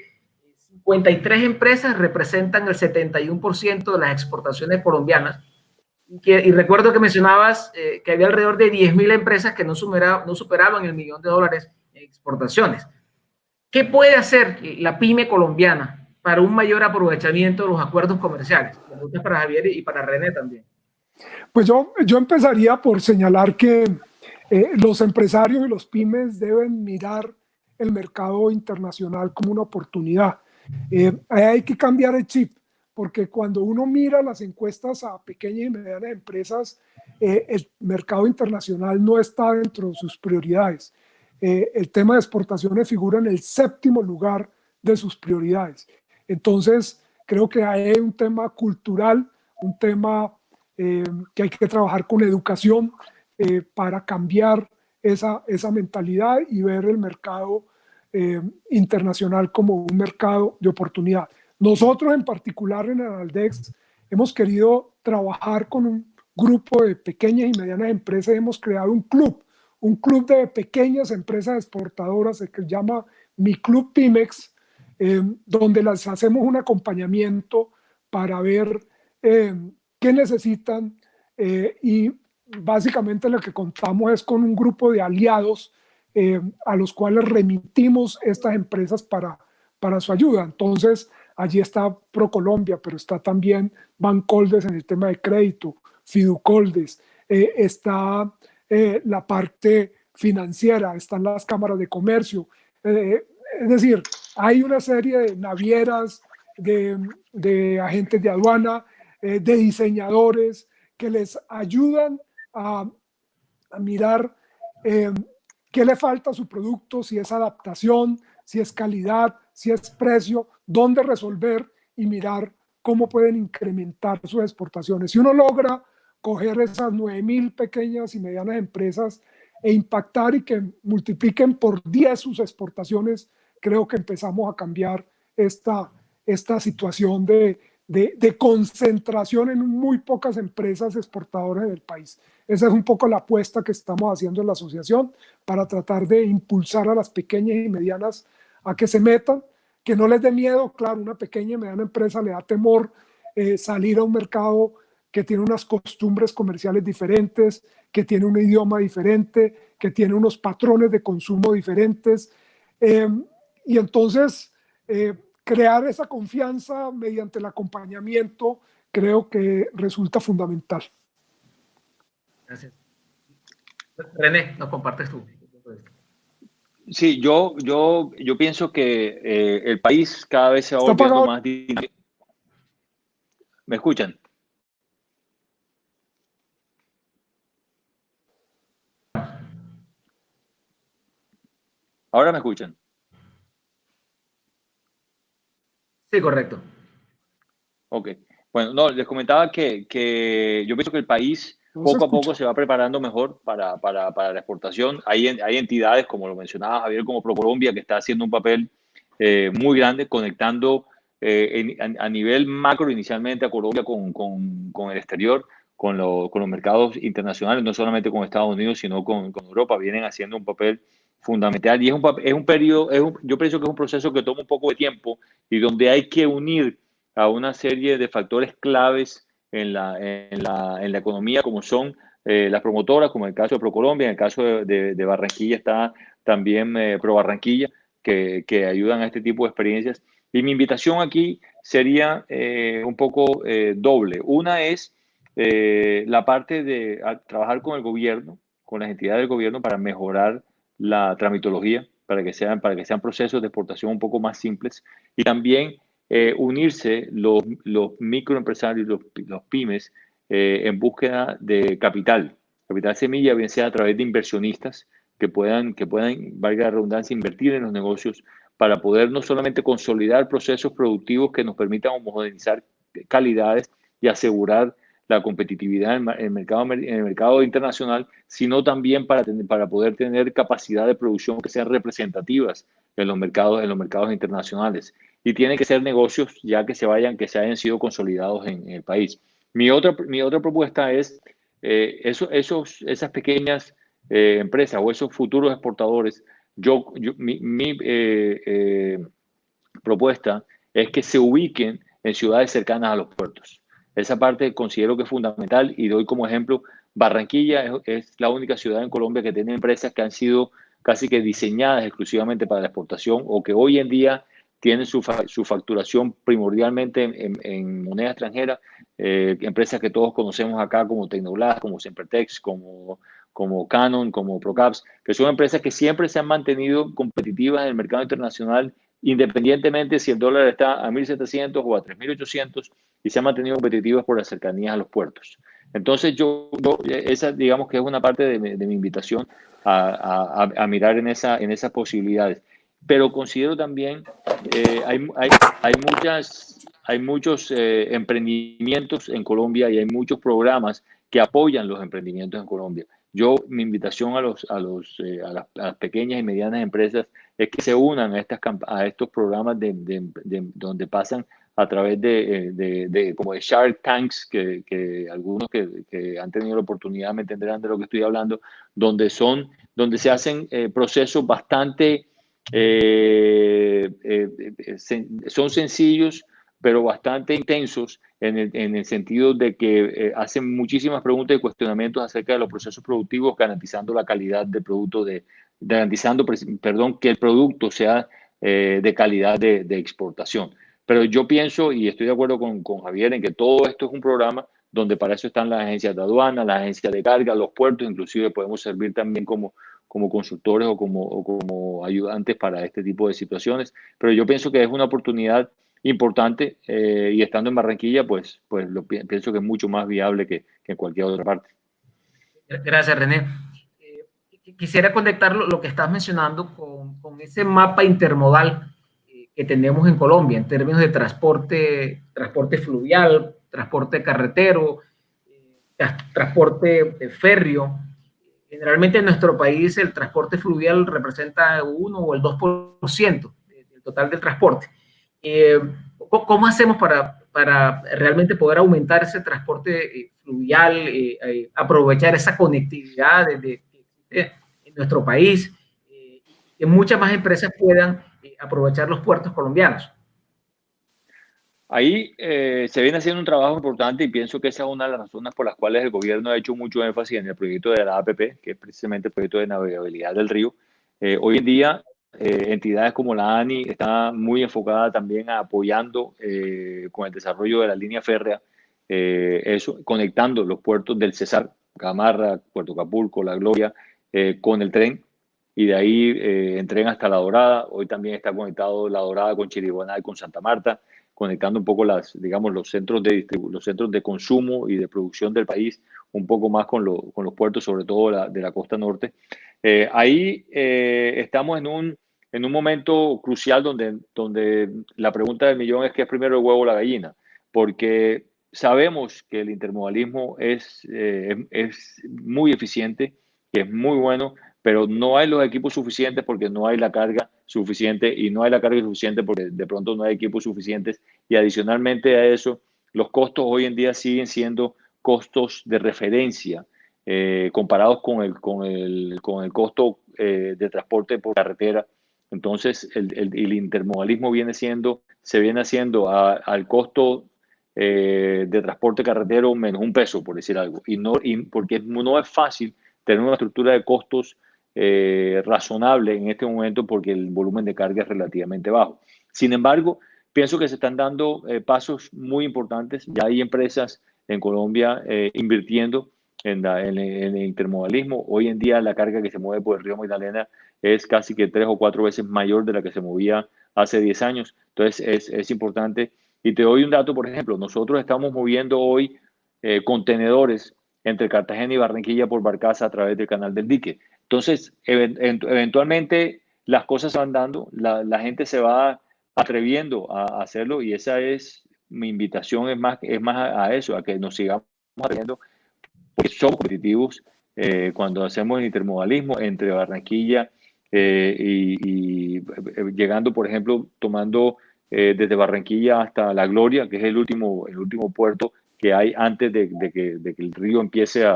53 empresas representan el 71% de las exportaciones colombianas. Y recuerdo que mencionabas que había alrededor de 10.000 empresas que no superaban el $1.000.000 en exportaciones. ¿Qué puede hacer la pyme colombiana para un mayor aprovechamiento de los acuerdos comerciales? Preguntas para Javier y para René también. Pues yo empezaría por señalar que los empresarios y los pymes deben mirar el mercado internacional como una oportunidad. Hay que cambiar el chip, porque cuando uno mira las encuestas a pequeñas y medianas empresas, el mercado internacional no está dentro de sus prioridades. El tema de exportaciones figura en el 7º lugar de sus prioridades. Entonces, creo que hay un tema cultural, un tema que hay que trabajar con educación para cambiar esa mentalidad y ver el mercado internacional como un mercado de oportunidad. Nosotros en particular en Analdex hemos querido trabajar con un grupo de pequeñas y medianas empresas. Hemos creado un club de pequeñas empresas exportadoras que se llama Mi Club Pymex, donde les hacemos un acompañamiento para ver qué necesitan y básicamente lo que contamos es con un grupo de aliados a los cuales remitimos estas empresas para su ayuda. Entonces, allí está ProColombia, pero está también Bancoldes en el tema de crédito, Fiducoldes, está la parte financiera, están las cámaras de comercio. Es decir, hay una serie de navieras, de agentes de aduana, de diseñadores que les ayudan a mirar qué le falta a su producto, si es adaptación, si es calidad, si es precio, dónde resolver y mirar cómo pueden incrementar sus exportaciones. Si uno logra coger esas 9.000 pequeñas y medianas empresas e impactar y que multipliquen por 10 sus exportaciones, creo que empezamos a cambiar esta situación de concentración en muy pocas empresas exportadoras del país. Esa es un poco la apuesta que estamos haciendo en la asociación para tratar de impulsar a las pequeñas y medianas a que se metan. que no les dé miedo. Claro, una pequeña y mediana empresa le da temor salir a un mercado que tiene unas costumbres comerciales diferentes, que tiene un idioma diferente, que tiene unos patrones de consumo diferentes. Y entonces, crear esa confianza mediante el acompañamiento creo que resulta fundamental. Gracias. René, nos compartes tú. Sí, yo pienso que el país cada vez se va Está volviendo apagado. más dinámico. ¿Me escuchan? ¿Ahora me escuchan? Sí, correcto. Ok. Bueno, no, les comentaba que yo pienso que el país No se poco a poco escucha. se va preparando mejor para la exportación. Hay entidades, como lo mencionaba Javier, como ProColombia, que está haciendo un papel muy grande, conectando a nivel macro inicialmente a Colombia con el exterior, con los mercados internacionales, no solamente con Estados Unidos, sino con Europa. Vienen haciendo un papel fundamental y es un periodo, yo pienso que es un proceso que toma un poco de tiempo y donde hay que unir a una serie de factores claves en la economía, como son las promotoras, como en el caso de ProColombia, en el caso de Barranquilla está también Pro Barranquilla, que ayudan a este tipo de experiencias. Y mi invitación aquí sería un poco doble. Una es la parte de trabajar con el gobierno, con las entidades del gobierno para mejorar la tramitología, para que sean procesos de exportación un poco más simples y también unirse los microempresarios, los pymes, en búsqueda de capital semilla, bien sea a través de inversionistas que puedan, valga la redundancia, invertir en los negocios para poder no solamente consolidar procesos productivos que nos permitan homogeneizar calidades y asegurar la competitividad en el mercado internacional, sino también para poder tener capacidad de producción que sean representativas en los mercados internacionales. Y tienen que ser negocios ya que hayan sido consolidados en el país. Mi otra propuesta es esas pequeñas empresas o esos futuros exportadores. Mi propuesta es que se ubiquen en ciudades cercanas a los puertos. Esa parte considero que es fundamental y doy como ejemplo, Barranquilla es la única ciudad en Colombia que tiene empresas que han sido casi que diseñadas exclusivamente para la exportación o que hoy en día tienen su facturación primordialmente en moneda extranjera, empresas que todos conocemos acá como Tecnoglass, como Sempertex, como Canon, como Procaps, que son empresas que siempre se han mantenido competitivas en el mercado internacional independientemente si el dólar está a 1.700 o a 3.800 y se ha mantenido competitivas por las cercanías a los puertos. Entonces, esa digamos que es una parte de mi invitación a mirar en esas posibilidades. Pero considero también, hay muchos emprendimientos en Colombia y hay muchos programas que apoyan los emprendimientos en Colombia. Mi invitación a las pequeñas y medianas empresas es que se unan a estos programas donde pasan a través como de Shark Tanks, que algunos que han tenido la oportunidad me entenderán de lo que estoy hablando, donde se hacen procesos bastante, son sencillos, pero bastante intensos en el sentido de que hacen muchísimas preguntas y cuestionamientos acerca de los procesos productivos, garantizando la calidad del producto, garantizando, perdón, que el producto sea de calidad de exportación. Pero yo pienso, y estoy de acuerdo con Javier, en que todo esto es un programa donde para eso están las agencias de aduana, las agencias de carga, los puertos, inclusive podemos servir también como consultores o como ayudantes para este tipo de situaciones. Pero yo pienso que es una oportunidad importante y estando en Barranquilla, pues pienso que es mucho más viable que en cualquier otra parte. Gracias, René. Quisiera conectar lo que estás mencionando con ese mapa intermodal que tenemos en Colombia en términos de transporte fluvial, transporte carretero, transporte férreo. Generalmente en nuestro país el transporte fluvial representa 1 o el 2% del total del transporte. ¿Cómo hacemos para realmente poder aumentar ese transporte fluvial, aprovechar esa conectividad en nuestro país, que muchas más empresas puedan aprovechar los puertos colombianos. Ahí se viene haciendo un trabajo importante y pienso que esa es una de las razones por las cuales el gobierno ha hecho mucho énfasis en el proyecto de la APP, que es precisamente el proyecto de navegabilidad del río. Hoy en día, entidades como la ANI está muy enfocada también a apoyando con el desarrollo de la línea férrea, eso, conectando los puertos del Cesar, Gamarra, Puerto Acapulco, La Gloria, con el tren. Y de ahí en tren hasta La Dorada. Hoy también está conectado La Dorada con Chiriguaná y con Santa Marta, conectando un poco digamos, los centros de consumo y de producción del país, un poco más con los puertos, sobre todo de la costa norte. Ahí estamos en un momento crucial donde la pregunta del millón es: ¿qué es primero, el huevo o la gallina? Porque sabemos que el intermodalismo es muy eficiente y es muy bueno, pero no hay los equipos suficientes porque no hay la carga suficiente, y no hay la carga suficiente porque de pronto no hay equipos suficientes, y adicionalmente a eso, los costos hoy en día siguen siendo costos de referencia comparados con el costo de transporte por carretera. Entonces, el intermodalismo se viene haciendo al costo de transporte carretero menos $1, por decir algo, porque no es fácil tener una estructura de costos razonable en este momento porque el volumen de carga es relativamente bajo. Sin embargo, pienso que se están dando pasos muy importantes. Ya hay empresas en Colombia invirtiendo en el intermodalismo. Hoy en día la carga que se mueve por el río Magdalena es casi que 3 o 4 veces mayor de la que se movía hace 10 años. Entonces es importante. Y te doy un dato, por ejemplo, nosotros estamos moviendo hoy contenedores entre Cartagena y Barranquilla por barcaza a través del Canal del Dique. Entonces, eventualmente las cosas se van dando, la gente se va atreviendo a hacerlo, y esa es mi invitación, es más a eso, a que nos sigamos atreviendo, porque somos competitivos cuando hacemos el intermodalismo entre Barranquilla y llegando, por ejemplo, tomando desde Barranquilla hasta La Gloria, que es el último puerto que hay antes de que el río empiece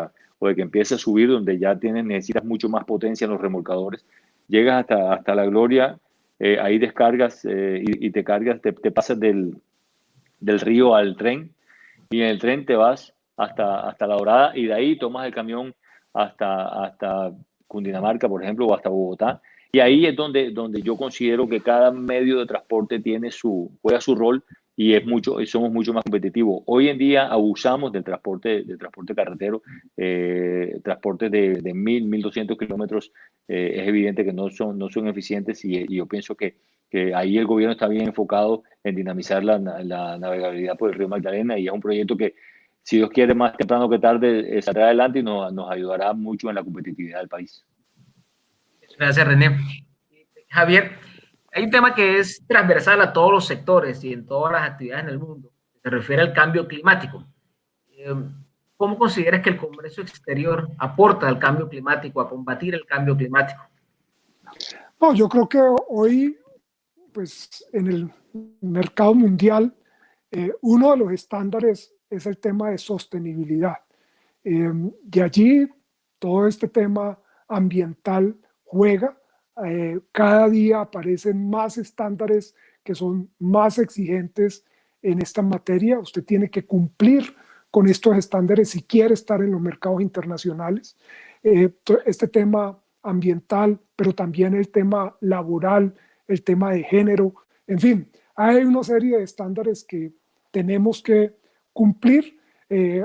o de que empiece a subir, donde ya necesitas mucho más potencia en los remolcadores. Llegas hasta La Gloria, ahí descargas y te cargas, te pasas del río al tren, y en el tren te vas hasta La Dorada, y de ahí tomas el camión hasta Cundinamarca, por ejemplo, o hasta Bogotá. Y ahí es donde yo considero que cada medio de transporte juega su rol, y somos mucho más competitivos. Hoy en día abusamos del transporte carretero, transportes de 1.200 kilómetros. Es evidente que no son eficientes, y yo pienso que ahí el gobierno está bien enfocado en dinamizar la navegabilidad por el río Magdalena, y es un proyecto que, si Dios quiere, más temprano que tarde saldrá adelante y nos ayudará mucho en la competitividad del país. Gracias, René. Javier, hay un tema que es transversal a todos los sectores y en todas las actividades en el mundo. Se refiere al cambio climático. ¿Cómo consideras que el comercio exterior aporta al cambio climático, a combatir el cambio climático? No, yo creo que hoy, pues, en el mercado mundial, uno de los estándares es el tema de sostenibilidad. De allí, todo este tema ambiental juega. Cada día aparecen más estándares que son más exigentes en esta materia. Usted tiene que cumplir con estos estándares si quiere estar en los mercados internacionales. Este tema ambiental, pero también el tema laboral, el tema de género, en fin, hay una serie de estándares que tenemos que cumplir,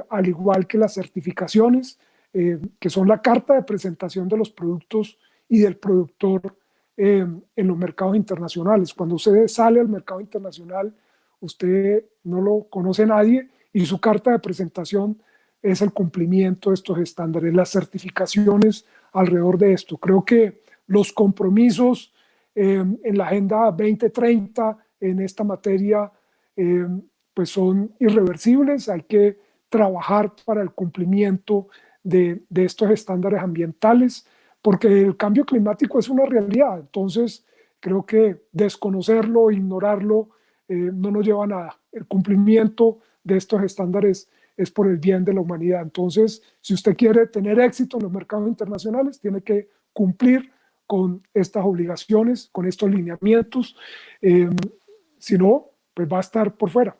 al igual que las certificaciones, que son la carta de presentación de los productos y del productor en los mercados internacionales. Cuando usted sale al mercado internacional, usted no lo conoce nadie, y su carta de presentación es el cumplimiento de estos estándares, las certificaciones alrededor de esto. Creo que los compromisos en la Agenda 2030 en esta materia pues son irreversibles. Hay que trabajar para el cumplimiento de estos estándares ambientales, porque el cambio climático es una realidad. Entonces, creo que desconocerlo, ignorarlo, no nos lleva a nada. El cumplimiento de estos estándares es por el bien de la humanidad. Entonces, si usted quiere tener éxito en los mercados internacionales, tiene que cumplir con estas obligaciones, con estos lineamientos. Si no, pues va a estar por fuera.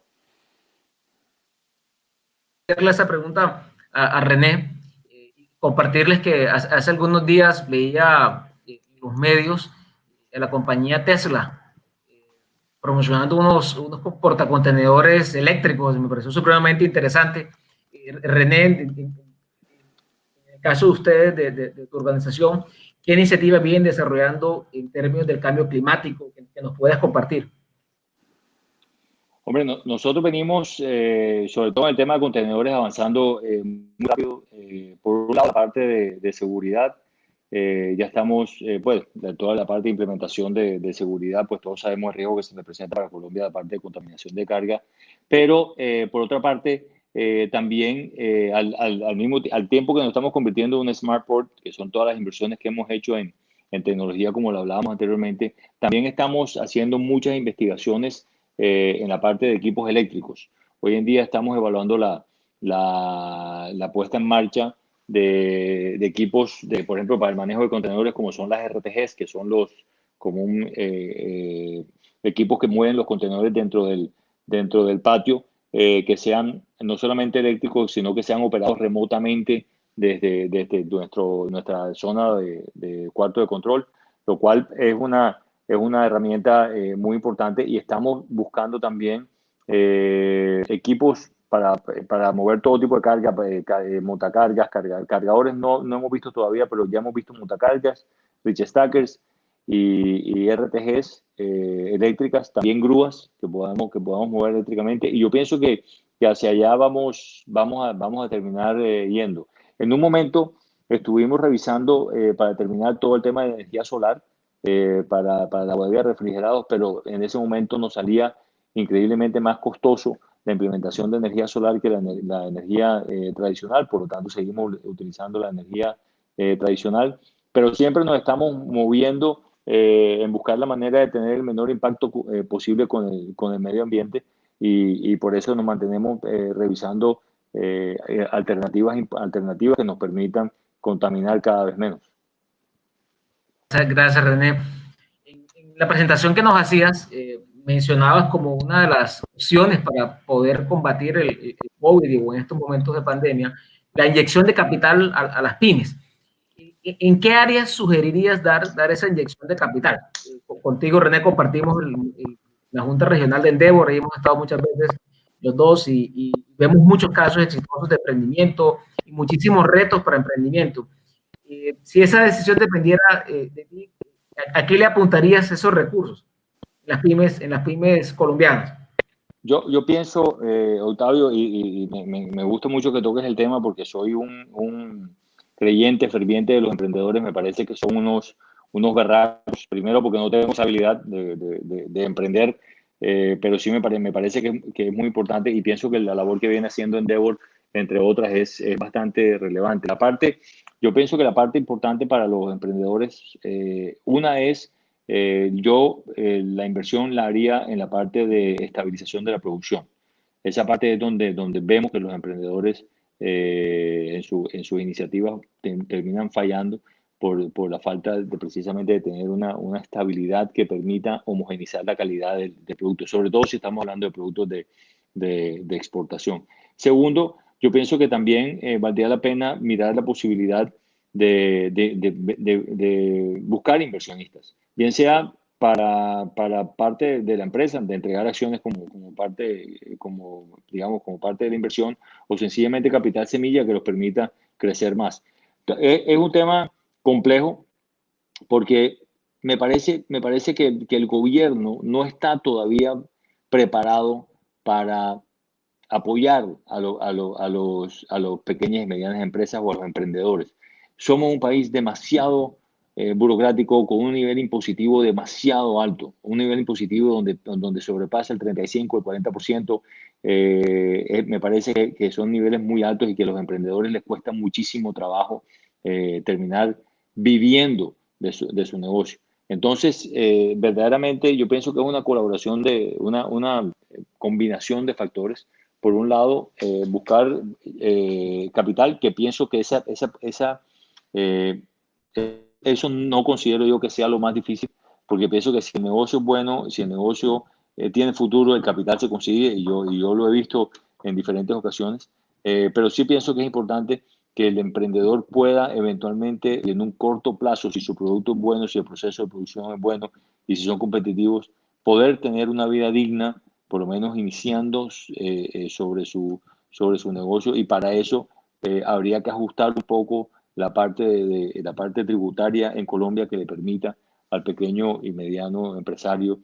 Hacerle esa pregunta a René, compartirles que hace algunos días veía los medios de la compañía Tesla promocionando unos portacontenedores eléctricos. Me pareció supremamente interesante. René, en el caso de ustedes, de tu organización, ¿qué iniciativas vienen desarrollando en términos del cambio climático que nos puedas compartir? Hombre, nosotros venimos, sobre todo en el tema de contenedores, avanzando muy rápido. Por un lado, la parte de seguridad, ya estamos, pues, de toda la parte de implementación de seguridad, pues todos sabemos el riesgo que se representa para Colombia, la parte de contaminación de carga. Pero, por otra parte, también al tiempo que nos estamos convirtiendo en un Smart Port, que son todas las inversiones que hemos hecho en tecnología, como lo hablábamos anteriormente, también estamos haciendo muchas investigaciones en la parte de equipos eléctricos. Hoy en día estamos evaluando la puesta en marcha de equipos, por ejemplo, para el manejo de contenedores como son las RTGs, que son los equipos que mueven los contenedores dentro del patio, que sean no solamente eléctricos, sino que sean operados remotamente desde nuestra zona de cuarto de control, lo cual es una herramienta muy importante, y estamos buscando también equipos para mover todo tipo de carga, montacargas, cargadores no hemos visto todavía, pero ya hemos visto montacargas, reach stackers y RTGs eléctricas, también grúas que podamos mover eléctricamente, y yo pienso que hacia allá vamos a terminar yendo. En un momento estuvimos revisando para terminar todo el tema de energía solar, para la bodega de refrigerados, pero en ese momento nos salía increíblemente más costoso la implementación de energía solar que la energía tradicional. Por lo tanto, seguimos utilizando la energía tradicional, pero siempre nos estamos moviendo en buscar la manera de tener el menor impacto posible con el medio ambiente, y por eso nos mantenemos revisando alternativas que nos permitan contaminar cada vez menos. Gracias, René. En la presentación que nos hacías, mencionabas como una de las opciones para poder combatir el COVID o en estos momentos de pandemia, la inyección de capital a las pymes. ¿En qué áreas sugerirías dar esa inyección de capital? Contigo, René, compartimos la Junta Regional de Endeavor, y hemos estado muchas veces los dos y vemos muchos casos exitosos de emprendimiento y muchísimos retos para emprendimiento. Si esa decisión dependiera de ti, ¿a qué le apuntarías esos recursos en las pymes colombianas? Yo pienso, Octavio, y me gusta mucho que toques el tema, porque soy un creyente ferviente de los emprendedores. Me parece que son unos berracos, primero porque no tenemos habilidad de emprender, pero sí me parece que es muy importante, y pienso que la labor que viene haciendo Endeavor, entre otras, es bastante relevante. Yo pienso que la parte importante para los emprendedores, una es, la inversión la haría en la parte de estabilización de la producción. Esa parte es donde vemos que los emprendedores en sus iniciativas terminan fallando por la falta precisamente de tener una estabilidad que permita homogeneizar la calidad del producto, sobre todo si estamos hablando de productos de exportación. Segundo, yo pienso que también valdría la pena mirar la posibilidad de buscar inversionistas, bien sea para parte de la empresa, de entregar acciones como parte de la inversión, o sencillamente capital semilla que los permita crecer más. Es un tema complejo, porque me parece que el gobierno no está todavía preparado para apoyar a los pequeñas y medianas empresas o a los emprendedores. Somos un país demasiado burocrático, con un nivel impositivo demasiado alto, un nivel impositivo donde sobrepasa el 35, el 40%. Me parece que son niveles muy altos, y que a los emprendedores les cuesta muchísimo trabajo terminar viviendo de su negocio. Entonces, verdaderamente yo pienso que es una colaboración una combinación de factores. Por un lado, buscar capital, que pienso que esa eso no considero yo que sea lo más difícil, porque pienso que si el negocio es bueno, si el negocio tiene futuro, el capital se consigue, y yo lo he visto en diferentes ocasiones, pero sí pienso que es importante que el emprendedor pueda eventualmente, en un corto plazo, si su producto es bueno, si el proceso de producción es bueno y si son competitivos, poder tener una vida digna, por lo menos iniciando sobre su negocio, y para eso habría que ajustar un poco la parte tributaria en Colombia que le permita al pequeño y mediano empresario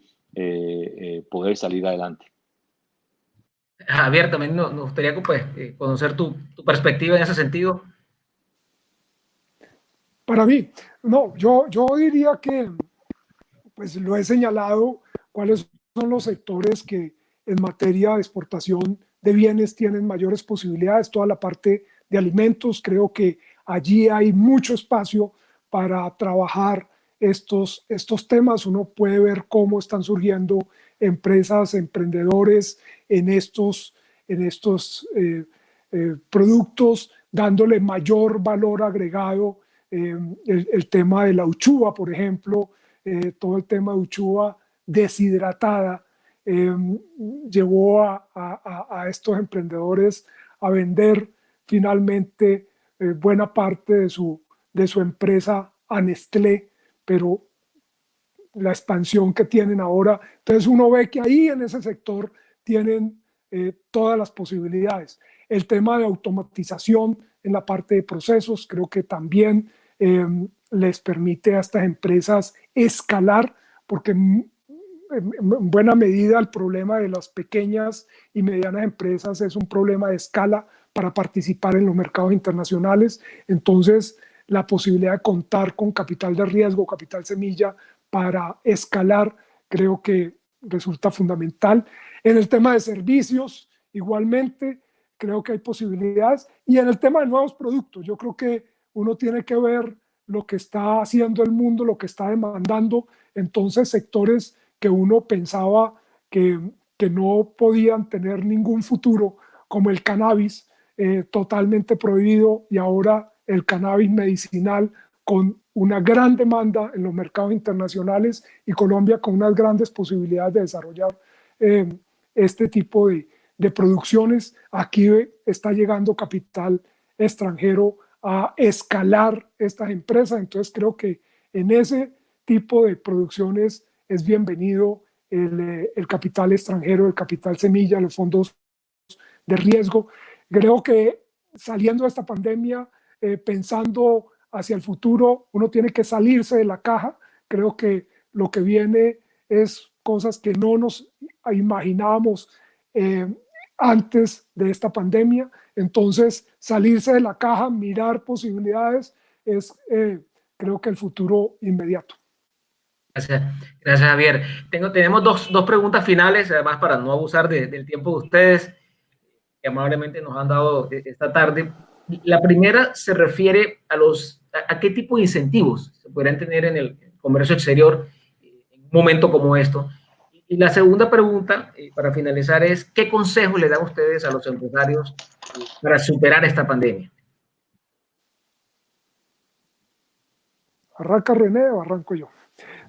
poder salir adelante. Javier, también nos gustaría pues, conocer tu perspectiva en ese sentido. Para mí, no, yo diría que, pues lo he señalado, cuáles son los sectores que en materia de exportación de bienes tienen mayores posibilidades. Toda la parte de alimentos, creo que allí hay mucho espacio para trabajar estos temas. Uno puede ver cómo están surgiendo empresas, emprendedores en estos productos, dándole mayor valor agregado. El tema de la uchuva, por ejemplo, todo el tema de uchuva deshidratada, llevó a estos emprendedores a vender finalmente buena parte de su empresa a Nestlé, pero la expansión que tienen ahora, entonces uno ve que ahí en ese sector tienen todas las posibilidades. El tema de automatización en la parte de procesos, creo que también les permite a estas empresas escalar, porque en buena medida el problema de las pequeñas y medianas empresas es un problema de escala para participar en los mercados internacionales. Entonces, la posibilidad de contar con capital de riesgo, capital semilla para escalar, creo que resulta fundamental. En el tema de servicios, igualmente, creo que hay posibilidades. Y en el tema de nuevos productos, yo creo que uno tiene que ver lo que está haciendo el mundo, lo que está demandando. Entonces, sectores que uno pensaba que no podían tener ningún futuro, como el cannabis, totalmente prohibido, y ahora el cannabis medicinal con una gran demanda en los mercados internacionales, y Colombia con unas grandes posibilidades de desarrollar este tipo de producciones. Aquí está llegando capital extranjero a escalar estas empresas, entonces creo que en ese tipo de producciones es bienvenido el capital extranjero, el capital semilla, los fondos de riesgo. Creo que saliendo de esta pandemia, pensando hacia el futuro, uno tiene que salirse de la caja. Creo que lo que viene es cosas que no nos imaginábamos antes de esta pandemia. Entonces, salirse de la caja, mirar posibilidades, es creo que el futuro inmediato. Gracias, gracias Javier. Tenemos dos preguntas finales, además para no abusar del tiempo de ustedes, que amablemente nos han dado esta tarde. La primera se refiere a qué tipo de incentivos se podrían tener en el comercio exterior en un momento como esto. Y la segunda pregunta, para finalizar, es ¿qué consejos le dan ustedes a los empresarios para superar esta pandemia? ¿Arranca René o arranco yo?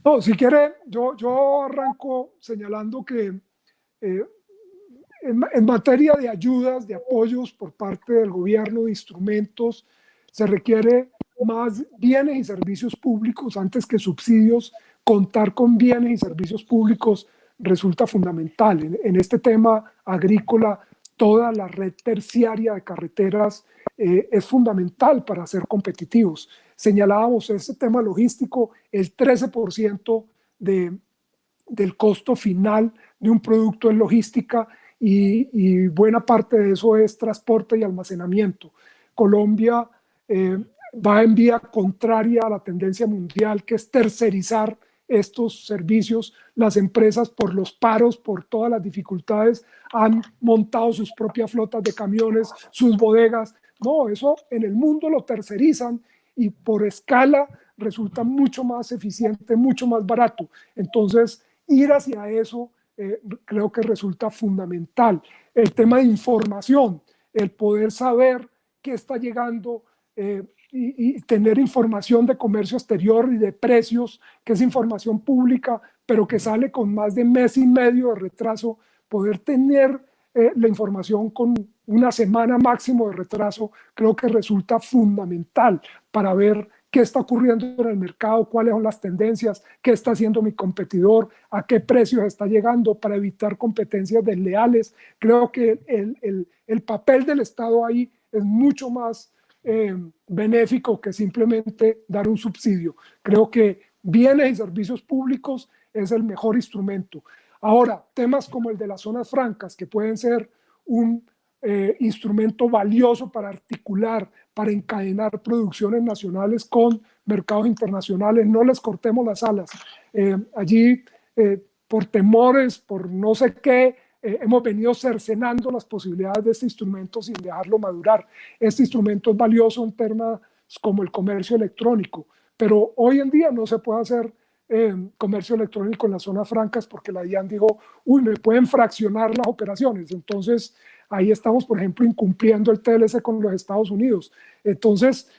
No, si quiere, yo arranco señalando que en materia de ayudas, de apoyos por parte del gobierno, de instrumentos, se requiere más bienes y servicios públicos antes que subsidios. Contar con bienes y servicios públicos resulta fundamental. En este tema agrícola, toda la red terciaria de carreteras es fundamental para ser competitivos. Señalábamos este tema logístico, el 13% del costo final de un producto en logística, y buena parte de eso es transporte y almacenamiento. Colombia va en vía contraria a la tendencia mundial, que es tercerizar estos servicios. Las empresas, por los paros, por todas las dificultades, han montado sus propias flotas de camiones, sus bodegas. No, eso en el mundo lo tercerizan, y por escala resulta mucho más eficiente, mucho más barato. Entonces, ir hacia eso creo que resulta fundamental. El tema de información, el poder saber qué está llegando y tener información de comercio exterior y de precios, que es información pública, pero que sale con más de mes y medio de retraso, poder tener la información con una semana máximo de retraso, creo que resulta fundamental para ver qué está ocurriendo en el mercado, cuáles son las tendencias, qué está haciendo mi competidor, a qué precios está llegando para evitar competencias desleales. Creo que el papel del Estado ahí es mucho más benéfico que simplemente dar un subsidio. Creo que bienes y servicios públicos es el mejor instrumento. Ahora, temas como el de las zonas francas, que pueden ser un instrumento valioso para articular, para encadenar producciones nacionales con mercados internacionales, no les cortemos las alas. Allí, por temores, por no sé qué, hemos venido cercenando las posibilidades de este instrumento sin dejarlo madurar. Este instrumento es valioso en temas como el comercio electrónico, pero hoy en día no se puede hacer comercio electrónico en las zonas francas porque la DIAN dijo, uy, me pueden fraccionar las operaciones. Entonces, ahí estamos, por ejemplo, incumpliendo el TLC con los Estados Unidos. Entonces,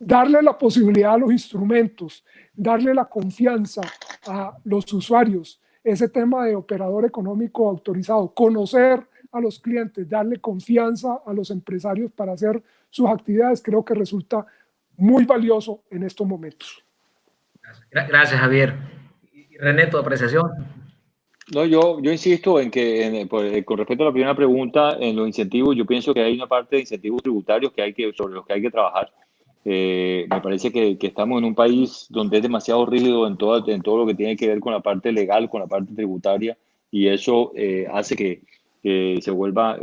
darle la posibilidad a los instrumentos, darle la confianza a los usuarios, ese tema de operador económico autorizado, conocer a los clientes, darle confianza a los empresarios para hacer sus actividades, creo que resulta muy valioso en estos momentos. Gracias, Javier. Y René, tu apreciación. No, yo insisto en que, con respecto a la primera pregunta, en los incentivos, yo pienso que hay una parte de incentivos tributarios sobre los que hay que trabajar. Me parece que estamos en un país donde es demasiado rígido en todo lo que tiene que ver con la parte legal, con la parte tributaria, y eso hace que se vuelva,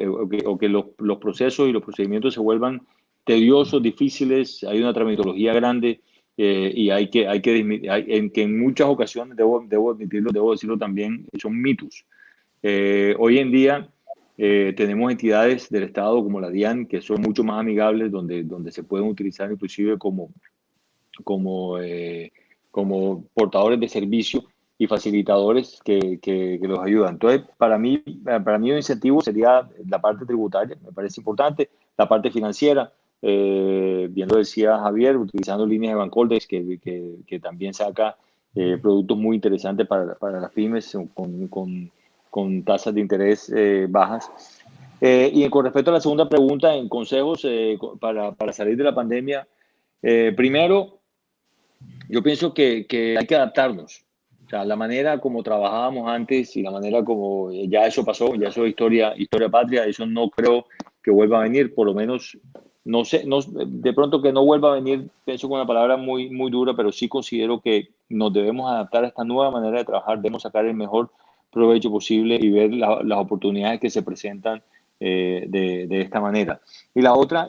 o que los procesos y los procedimientos se vuelvan tediosos, difíciles, hay una tramitología grande. Y que en muchas ocasiones, debo admitirlo, debo decirlo también, son mitos. Hoy en día tenemos entidades del Estado como la DIAN que son mucho más amigables, donde se pueden utilizar inclusive como portadores de servicio y facilitadores que los ayudan. Entonces, para mí un incentivo sería la parte tributaria, me parece importante, la parte financiera. Bien lo decía Javier, utilizando líneas de Bancoldex que también saca productos muy interesantes para las pymes con tasas de interés bajas. Y con respecto a la segunda pregunta, en consejos para salir de la pandemia, primero, yo pienso que hay que adaptarnos. O sea, la manera como trabajábamos antes y la manera como ya eso pasó, ya eso es historia patria, eso no creo que vuelva a venir, por lo menos, no sé, de pronto que no vuelva a venir, pienso con una palabra muy, muy dura, pero sí considero que nos debemos adaptar a esta nueva manera de trabajar, debemos sacar el mejor provecho posible y ver las oportunidades que se presentan de esta manera. Y la otra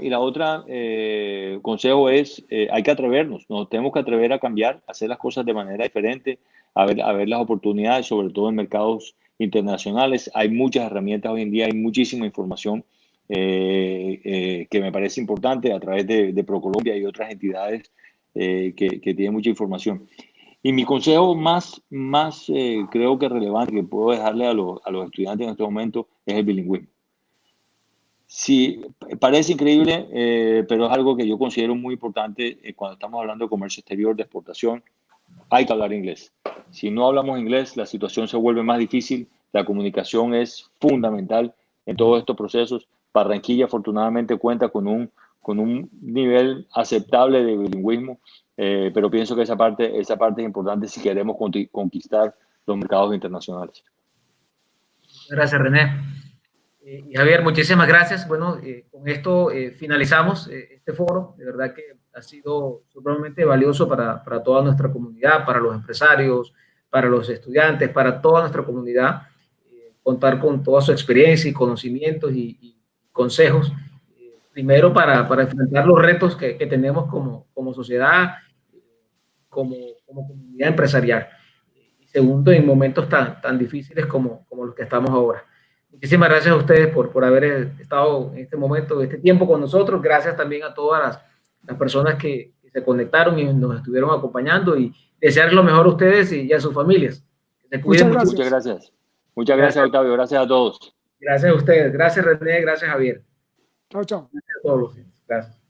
consejo es, hay que atrevernos, nos tenemos que atrever a cambiar, a hacer las cosas de manera diferente, a ver las oportunidades, sobre todo en mercados internacionales. Hay muchas herramientas hoy en día, hay muchísima información que me parece importante a través de ProColombia y otras entidades que tienen mucha información. Y mi consejo más creo que relevante que puedo dejarle a los estudiantes en este momento es el bilingüismo. Sí, parece increíble, pero es algo que yo considero muy importante cuando estamos hablando de comercio exterior, de exportación. Hay que hablar inglés. Si no hablamos inglés, la situación se vuelve más difícil. La comunicación es fundamental en todos estos procesos. Barranquilla, afortunadamente, cuenta con un nivel aceptable de bilingüismo, pero pienso que esa parte es importante si queremos conquistar los mercados internacionales. Gracias, René. Y Javier, muchísimas gracias. Bueno, con esto finalizamos este foro. De verdad que ha sido supremamente valioso para toda nuestra comunidad, para los empresarios, para los estudiantes, para toda nuestra comunidad. Contar con toda su experiencia y conocimientos y consejos. Primero, para enfrentar los retos que tenemos como sociedad, como comunidad empresarial. Y segundo, en momentos tan difíciles como los que estamos ahora. Muchísimas gracias a ustedes por haber estado en este momento, este tiempo con nosotros. Gracias también a todas las personas que se conectaron y nos estuvieron acompañando y desearles lo mejor a ustedes y a sus familias. Que se cuiden mucho. Muchas gracias. Muchas gracias, Octavio. Gracias a todos. Gracias a ustedes. Gracias, René. Gracias, Javier. Chao, chao. Gracias a todos. Gracias.